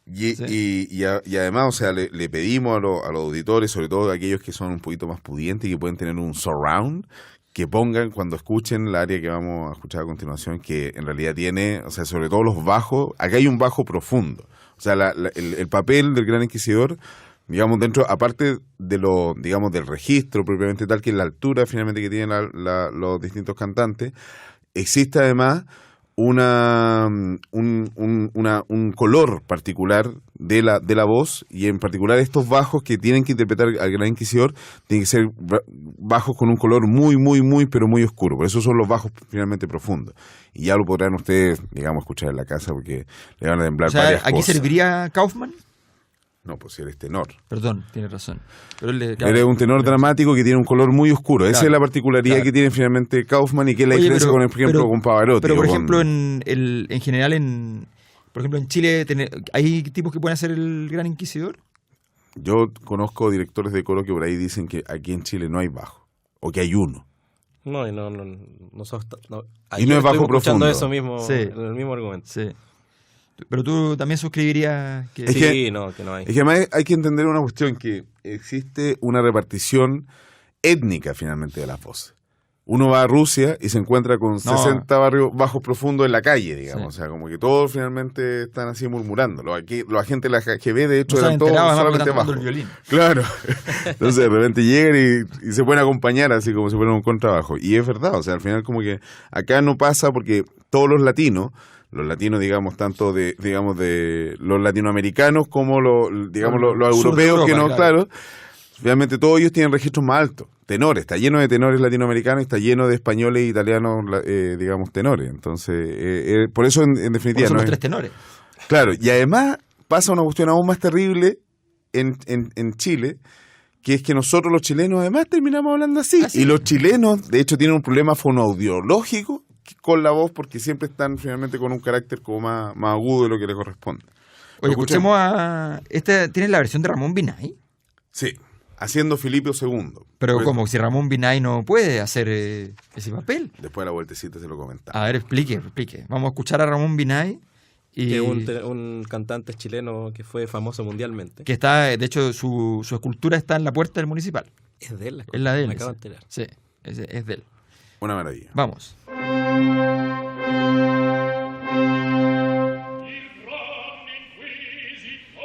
Y, Sí. y además, o sea, le pedimos a los auditores, sobre todo a aquellos que son un poquito más pudientes y que pueden tener un surround, que pongan cuando escuchen el área que vamos a escuchar a continuación, que en realidad tiene, o sea, sobre todo los bajos, acá hay un bajo profundo. O sea, el papel del Gran Inquisidor, digamos, dentro, aparte de lo, digamos, del registro propiamente tal, que es la altura finalmente que tienen los distintos cantantes, existe además un color particular de la voz, y en particular estos bajos que tienen que interpretar al Gran Inquisidor tienen que ser bajos con un color muy, muy, muy, pero muy oscuro. Por eso son los bajos finalmente profundos. Y ya lo podrán ustedes, digamos, escuchar en la casa porque le van a temblar O sea, varias ¿aquí cosas. serviría Kaufman? No, pues él es tenor. Perdón, tiene razón. Pero él, Él es un tenor dramático que tiene un color muy oscuro. Esa Claro, es la particularidad claro. que tiene finalmente Kaufman y que es la Oye, diferencia con, por ejemplo, con Pavarotti. Pero, por o con- ejemplo, en general, por ejemplo, en Chile, ¿hay tipos que pueden hacer el Gran Inquisidor? Yo conozco directores de coro que por ahí dicen que aquí en Chile no hay bajo, o que hay uno. No, y no sos- no. Y no es Ayer bajo estuvimos escuchando profundo. eso mismo, Sí. el mismo argumento. Sí. Pero tú también suscribirías que... Es Sí, que- no, que no hay. Es que además hay que entender una cuestión, que existe una repartición étnica finalmente de las voces. Uno va a Rusia y se encuentra con 60 barrios bajos profundos en la calle, digamos. Sí. O sea, como que todos finalmente están así murmurando. Los agentes de la KGB, de hecho, No se han eran todos enterado, además, porque solamente están tocando bajos. el violín. Claro. Entonces de repente llegan y se pueden acompañar así como si fueran un contrabajo. Y es verdad, o sea, al final como que acá no pasa porque todos los latinos, digamos, tanto de los latinoamericanos como los europeos, Sur de Europa, que no, claro. claro, obviamente todos ellos tienen registros más altos. Tenores, está lleno de tenores latinoamericanos y está lleno de españoles e italianos, digamos, tenores. Entonces, por eso en definitiva... Son no los es- tres tenores. Claro, y además pasa una cuestión aún más terrible en Chile, que es que nosotros los chilenos además terminamos hablando así. ¿Ah, sí? Y los chilenos, de hecho, tienen un problema fonoaudiológico con la voz porque siempre están finalmente con un carácter como más agudo de lo que le corresponde. ¿Lo Oye, escuchemos a... ¿Tienes la versión de Ramón Binay? Sí, haciendo Filipe II. Pero Pues, como si Ramón Binay no puede hacer ese papel. Después de la vueltecita se lo comentaba. A ver, explique. Vamos a escuchar a Ramón Binay. Y Que un cantante chileno que fue famoso mundialmente. que está, de hecho, su escultura está en la puerta del municipal. Es de él. Es la de él. Me acabo de sí. enterar. Sí, es de él. Una maravilla. Vamos. Il gran inquisitor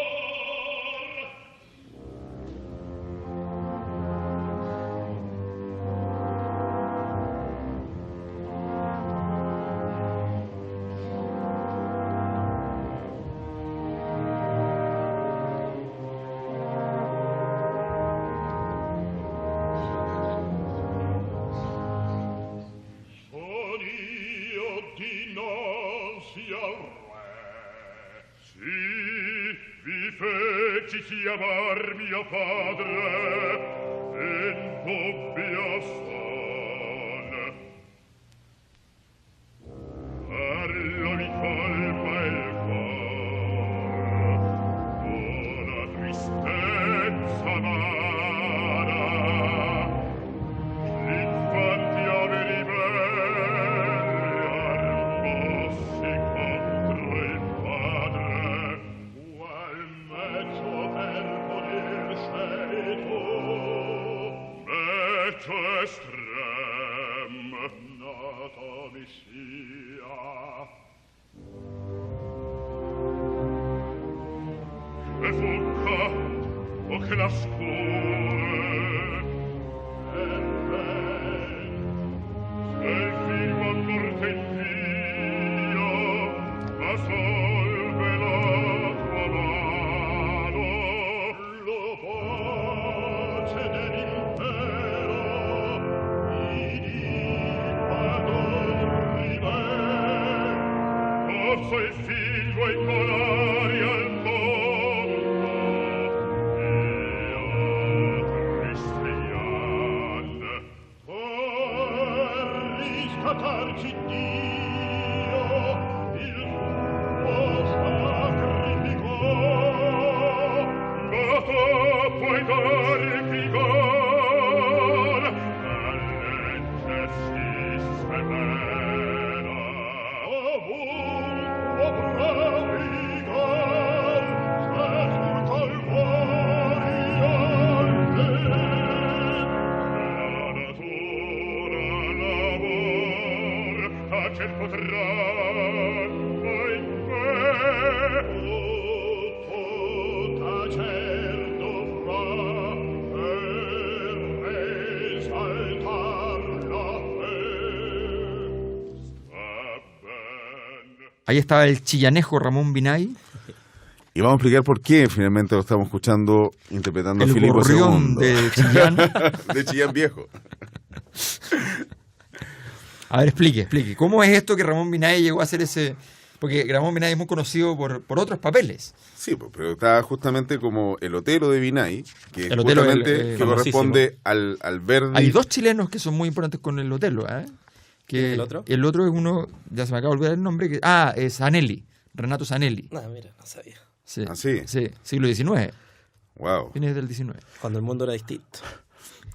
Son io dinanzi al re. Sì, vi feci chiamar mio padre in doppia son. Parlo mi colpa il cor, una tristezza amara. Infatti averi belli argossi contro il padre, qual mezzo per morir sei tu? Mezzo estrem, nato mi sia. Che fucca, o che la scure, il figlio a morte Dio, ma solve la tua mano. Lo pace dell'impero, idi ad orri me, darci Dio il suo sacrificò. Dato puoi dare vigor, la legge si severa. Ovunque provigar, se sul Calvario la natura labor, tacere potrà, ahimè, tutto tacer dovrà, per esaltar la fe. Ahí estaba el chillanejo Ramón Binay, Y vamos a explicar por qué finalmente lo estamos escuchando interpretando a el Filipo gorrión II. de Chillán. De Chillán Viejo. A ver, explique. ¿Cómo es esto que Ramón Binay llegó a hacer ese...? Porque Ramón Binay es muy conocido por otros papeles. Sí, pues, pero está justamente como el Otelo de Binay, que El Otelo, justamente que famosísimo. corresponde al Verdi. Hay dos chilenos que son muy importantes con el Otelo, ¿eh? ¿Quién es el otro? El otro es uno, ya se me acaba de olvidar el nombre, es Zanelli, Renato Zanelli. Ah, mira, no sabía. Sí, ¿Ah, sí? sí, siglo XIX, Wow. fines del XIX. Cuando el mundo era distinto.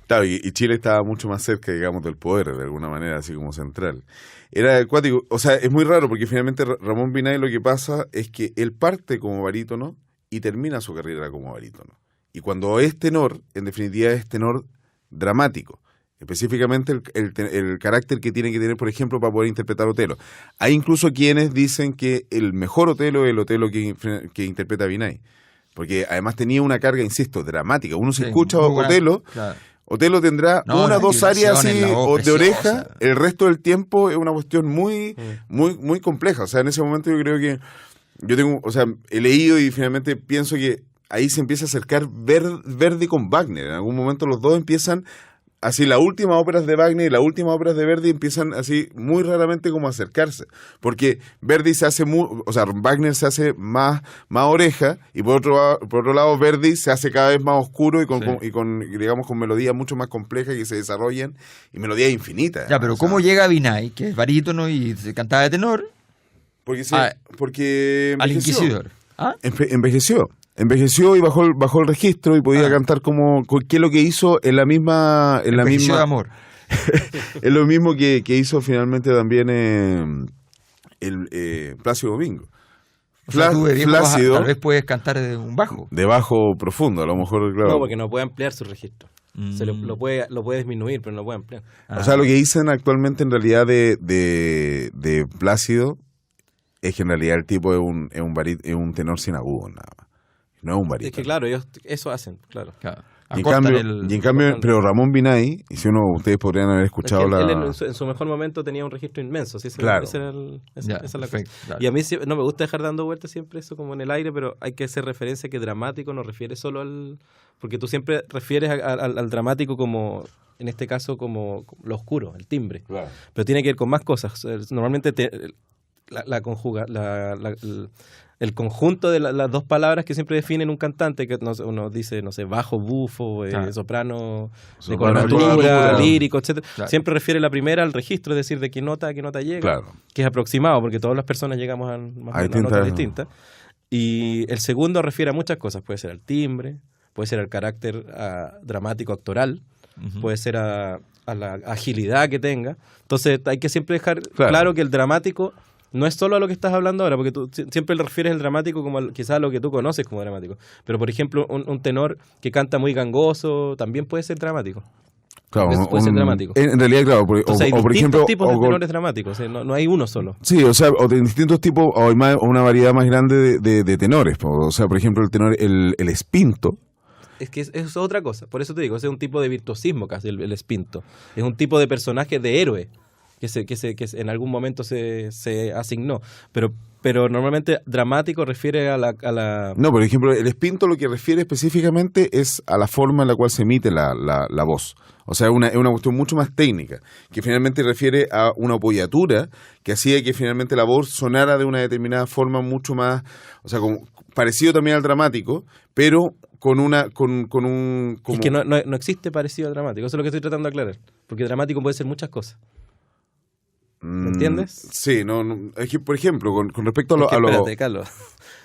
Claro, y Chile estaba mucho más cerca, digamos, del poder, de alguna manera, así como central. Era acuático, o sea, es muy raro porque finalmente Ramón Binay lo que pasa es que él parte como barítono y termina su carrera como barítono. Y cuando es tenor, en definitiva es tenor dramático. Específicamente el carácter que tiene que tener, por ejemplo, para poder interpretar Otelo. Hay incluso quienes dicen que el mejor Otelo es el Otelo que interpreta Binay. Porque además tenía una carga, insisto, dramática. Uno se Sí, escucha muy buena, Otelo, claro. Otelo tendrá No, una la o dos áreas vibración así en la voz o de preciosa. oreja. El resto del tiempo es una cuestión muy compleja. O sea, en ese momento yo creo que he leído y finalmente pienso que ahí se empieza a acercar Verdi con Wagner. En algún momento los dos empiezan así, las últimas óperas de Wagner y las últimas óperas de Verdi empiezan así muy raramente como a acercarse, porque Verdi se hace Wagner se hace más oreja y por otro lado Verdi se hace cada vez más oscuro y con digamos con melodías mucho más complejas que se desarrollan y melodías infinitas. Ya, pero O sea, ¿cómo llega Binay, que es barítono y se cantaba de tenor, porque al envejeció. inquisidor? ¿Ah? Envejeció y bajó el registro y podía cantar qué es lo que hizo en la misma Envejeció de amor. es lo mismo que hizo finalmente también Plácido Domingo. O sea, tú de viejo Flácido, tal vez puedes cantar de un bajo. de bajo profundo, a lo mejor, claro. No, porque no puede ampliar su registro. Lo puede disminuir, pero no puede ampliar. O sea, lo que dicen actualmente en realidad de Plácido es que en realidad el tipo es un tenor sin agudo, nada más. No es un barítono. Es que claro, ellos eso hacen, claro. Claro. Y en Acortan cambio, pero Ramón Binay, y si ustedes podrían haber escuchado Es que él la... en su mejor momento tenía un registro inmenso, ¿sí? Claro. Esa Ya, es la perfecto, cosa. claro. Y a mí no me gusta dejar dando vueltas siempre eso como en el aire, pero hay que hacer referencia que dramático no refiere solo al... Porque tú siempre refieres al dramático como, en este caso, como lo oscuro, el timbre. Claro. Pero tiene que ver con más cosas. Normalmente el conjunto de las dos palabras que siempre definen un cantante, que uno dice, no sé, bajo, bufo, Claro. soprano, de Soprano, coloratura, claro. lírico, etcétera. Claro. Siempre refiere la primera al registro, es decir, de qué nota llega, Claro. que es aproximado, porque todas las personas llegamos a notas distintas. Y el segundo refiere a muchas cosas, puede ser al timbre, puede ser al carácter dramático actoral, puede ser a la agilidad que tenga. Entonces hay que siempre dejar claro que el dramático no es solo a lo que estás hablando ahora, porque tú siempre le refieres el dramático como quizás a lo que tú conoces como dramático. Pero, por ejemplo, un tenor que canta muy gangoso también puede ser dramático. Claro, Puede ser dramático. En realidad, claro. Entonces hay por distintos ejemplo, tipos de tenores dramáticos, no hay uno solo. Sí, o sea, o de distintos tipos, o hay una variedad más grande de tenores. O sea, por ejemplo, el tenor, el espinto. Es que es otra cosa, por eso te digo, ese es un tipo de virtuosismo casi, el espinto. Es un tipo de personaje de héroe que en algún momento se asignó. Pero normalmente dramático refiere a la... No, por ejemplo, el espinto lo que refiere específicamente es a la forma en la cual se emite la voz. O sea, es una cuestión mucho más técnica, que finalmente refiere a una apoyatura que hacía que finalmente la voz sonara de una determinada forma mucho más, o sea, como, parecido también al dramático, pero con un... Es que no existe parecido al dramático, eso es lo que estoy tratando de aclarar, porque dramático puede ser muchas cosas. ¿Me entiendes? Sí, es que, por ejemplo, con respecto a lo... Espérate, Carlos.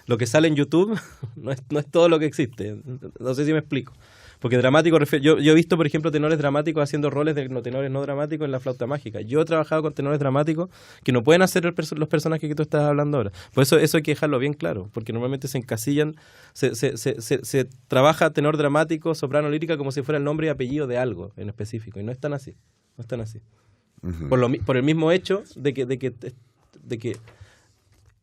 Lo que sale en YouTube no es todo lo que existe. No sé si me explico. Porque dramático, yo he visto, por ejemplo, tenores dramáticos haciendo roles de tenores no dramáticos en La Flauta Mágica. Yo he trabajado con tenores dramáticos que no pueden hacer los personajes que tú estás hablando ahora. Por eso hay que dejarlo bien claro, porque normalmente se encasillan, se trabaja tenor dramático, soprano lírica como si fuera el nombre y apellido de algo en específico, y no es tan así. No es tan así. Ujú. Por el mismo hecho de que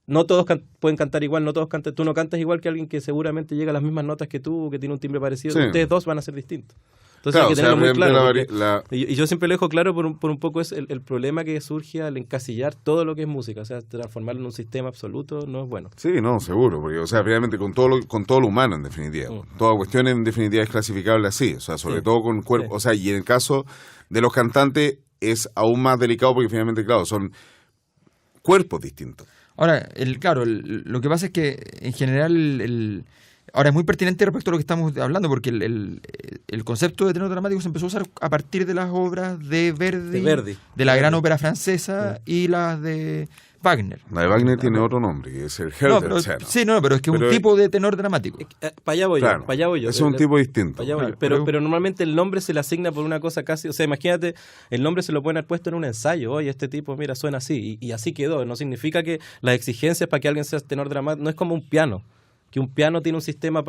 no todos pueden cantar igual, no todos cantan. Tú no cantas igual que alguien que seguramente llega a las mismas notas que tú, que tiene un timbre parecido. Sí. Ustedes dos van a ser distintos. Entonces Claro, hay que tenerlo muy claro. realmente Porque- y yo siempre lo dejo claro por un poco es el problema que surge al encasillar todo lo que es música. O sea, transformarlo en un sistema absoluto no es bueno. Sí, no, seguro, porque, o sea, finalmente con todo lo humano, en definitiva. Toda cuestión, en definitiva, es clasificable así, o sea, sobre Sí. todo con cuerpo, Sí. o sea, y en el caso de los cantantes es aún más delicado porque finalmente, claro, son cuerpos distintos. Ahora, lo que pasa es que en general ahora es muy pertinente respecto a lo que estamos hablando, porque el concepto de tenor dramático se empezó a usar a partir de las obras de Verdi, de la gran ópera francesa y las de Wagner. La de Wagner tiene otro nombre, que es el No, pero, Herder. pero es que es un Pero- tipo de tenor dramático. Para allá voy Claro, yo, para allá voy yo. es un tipo distinto. Pa' allá voy yo. Claro, Pero normalmente el nombre se le asigna por una cosa casi... O sea, imagínate, el nombre se lo pueden haber puesto en un ensayo. Oye, este tipo, mira, suena así. Y así quedó. No significa que las exigencias para que alguien sea tenor dramático... No es como un piano. Que un piano tiene un sistema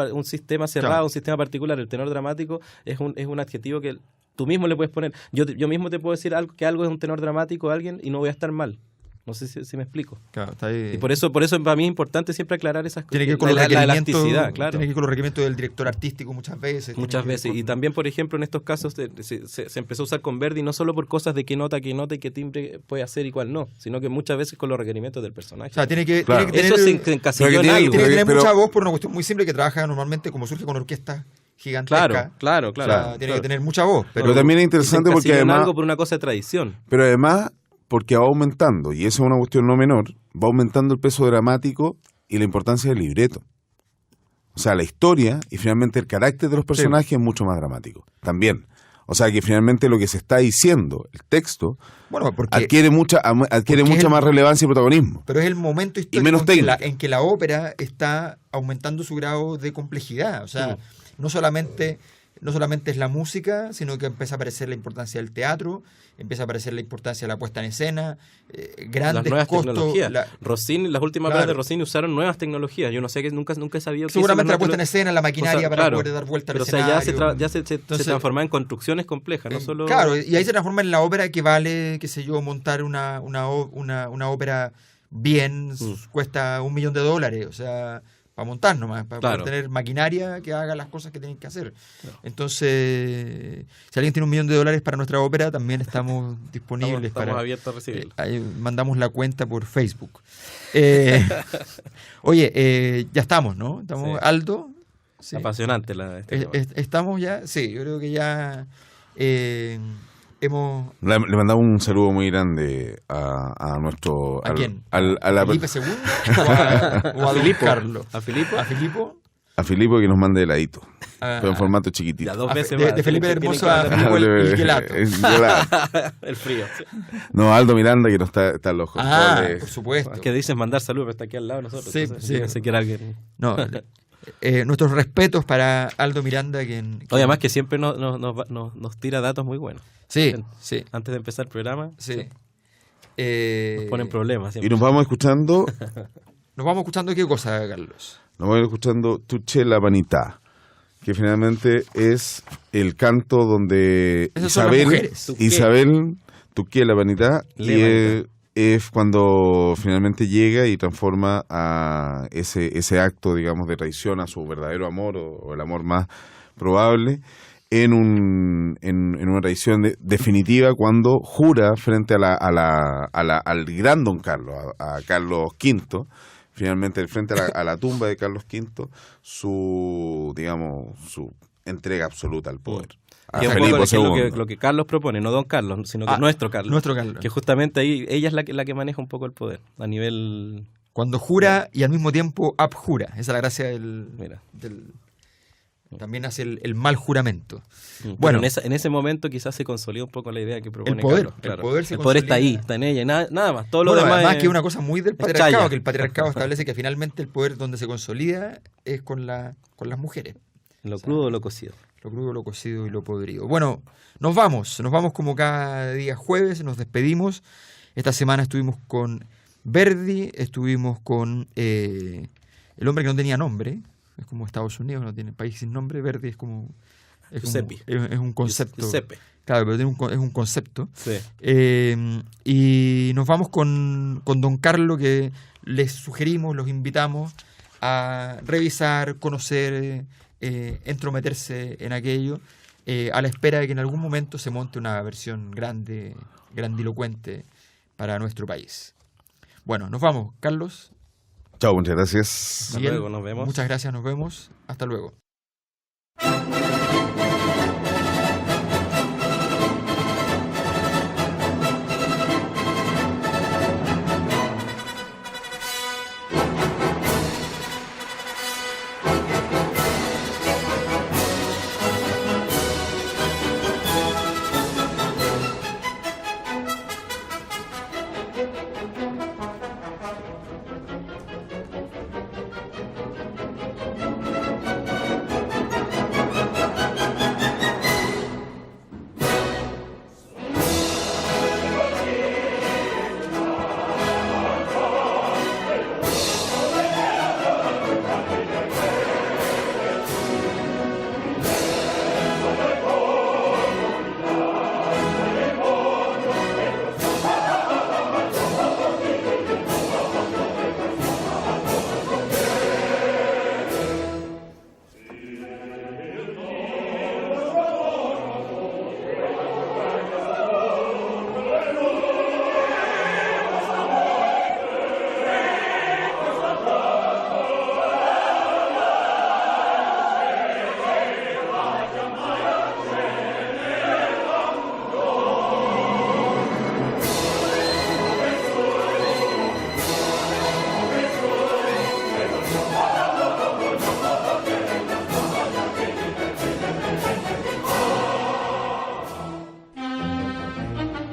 cerrado, Claro. un sistema particular. El tenor dramático es un adjetivo que tú mismo le puedes poner. Yo mismo te puedo decir que algo es un tenor dramático a alguien y no voy a estar mal. No sé si me explico. Claro, está ahí. Y por eso para mí es importante siempre aclarar esas cosas. Tiene que ir con la los requerimientos, elasticidad, claro. tiene que ir con los requerimientos del director artístico muchas veces. Muchas tiene que ir veces. con- Y también, por ejemplo, en estos casos se empezó a usar con Verdi no solo por cosas de qué nota y qué timbre puede hacer y cuál no, sino que muchas veces con los requerimientos del personaje. O sea, tiene que Claro. tener, Eso se Pero encasilló que en tiene- algo. tiene que tener pero- mucha voz por una cuestión muy simple que trabaja normalmente como surge con orquestas gigantescas. Claro. O sea, Claro, tiene que tener mucha voz. Pero también es interesante Se porque encasilló en además... algo por una cosa de tradición. Pero además, porque va aumentando, y eso es una cuestión no menor, va aumentando el peso dramático y la importancia del libreto. O sea, la historia y finalmente el carácter de los personajes es mucho más dramático. También. O sea, que finalmente lo que se está diciendo, el texto, Bueno, porque adquiere mucha porque más relevancia y protagonismo. pero es el momento histórico menos técnica. en que la ópera está aumentando su grado de complejidad. O sea, no solamente es la música, sino que empieza a aparecer la importancia del teatro, empieza a aparecer la importancia de la puesta en escena, Las grandes nuevas costos. tecnologías. Rossini, las últimas Claro. obras de Rossini usaron nuevas tecnologías. Yo no sé, que nunca he sabido... qué Seguramente hizo la puesta en nuevas escena, la maquinaria cosas, para claro. poder dar vuelta al Pero, o sea, escenario. ya se Entonces, transformaba en construcciones complejas, no solo... Claro, y ahí se transforma en la ópera que vale, qué sé yo, montar una ópera bien, cuesta $1 millón. O sea, para montar nomás, para Claro. poder tener maquinaria que haga las cosas que tienen que hacer. Entonces, si alguien tiene $1 millón para nuestra ópera, también estamos disponibles Estamos para... abiertos a recibirlo. ahí mandamos la cuenta por Facebook. Oye, ya estamos, ¿no? ¿Estamos, Sí. Aldo? Sí. Apasionante tema. Estamos ya, sí, yo creo que ya hemos... Le mandamos un saludo muy grande a nuestro... ¿A quién? a ¿Felipe II? ¿O a don Filipo. Carlos? ¿A Filipo? ¿A Filipo? a Filipo que nos mande heladito, A- pero en formato chiquitito. Ya dos a- veces de- más. de Felipe Tiene que- Hermoso tiene a que- Filipo el gelato. Gelato. El frío. No, Aldo Miranda que no está en los controles. por supuesto. Es que dices mandar saludos, pero está aquí al lado de nosotros. Sí, entonces, sí. yo pensé que era alguien. No, nuestros respetos para Aldo Miranda, quien... Oye, además que siempre nos tira datos muy buenos. Sí, sí, Antes de empezar el programa, sí. nos ponen problemas. Y siempre. nos vamos escuchando, Nos vamos escuchando qué cosa, Carlos. nos vamos escuchando Tu che la vanità, que finalmente es el canto donde Esas son las mujeres. Isabel, Tu che la vanità, Le y vanità. es cuando finalmente llega y transforma a ese acto, digamos, de traición a su verdadero amor o el amor más probable en una traición definitiva cuando jura frente al gran don Carlos, a Carlos V, finalmente frente a la tumba de Carlos V, su entrega absoluta al poder. A Que es un Felipe poco que II. lo que Carlos propone, no don Carlos, sino que Ah, nuestro Carlos. Nuestro Carlos. Que justamente ahí ella es la que maneja un poco el poder a nivel... Cuando jura y al mismo tiempo abjura. Esa es la gracia del... Mira. También hace el mal juramento. Bueno, Bueno, en ese momento quizás se consolida un poco la idea que propone el poder, Carlos, el claro. poder se El poder está ahí, consolida. está en ella, nada más. Todo lo bueno, demás además es- que es una cosa muy del es patriarcado, chaya. que el patriarcado establece que finalmente el poder donde se consolida es con las mujeres. lo crudo o lo cocido. Lo crudo, lo cocido y lo podrido. Bueno, nos vamos como cada día jueves, nos despedimos. Esta semana estuvimos con Verdi, estuvimos con el hombre que no tenía nombre, es como Estados Unidos, no tiene país sin nombre. Verdi es como... Giuseppe. Es un concepto. Giuseppe. Claro, pero es un concepto. Sí. Y nos vamos con don Carlos, que les sugerimos, los invitamos a revisar, conocer, entrometerse en aquello, a la espera de que en algún momento se monte una versión grande, grandilocuente para nuestro país. Bueno, nos vamos, Carlos. Chao, muchas gracias. Hasta Miguel, luego, nos vemos. Muchas gracias, nos vemos. Hasta luego.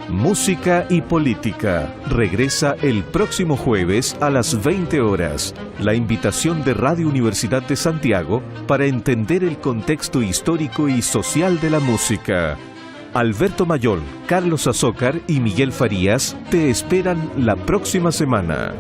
Música y Política regresa el próximo jueves a las 20 horas. La invitación de Radio Universidad de Santiago para entender el contexto histórico y social de la música. Alberto Mayol, Carlos Azócar y Miguel Farías te esperan la próxima semana.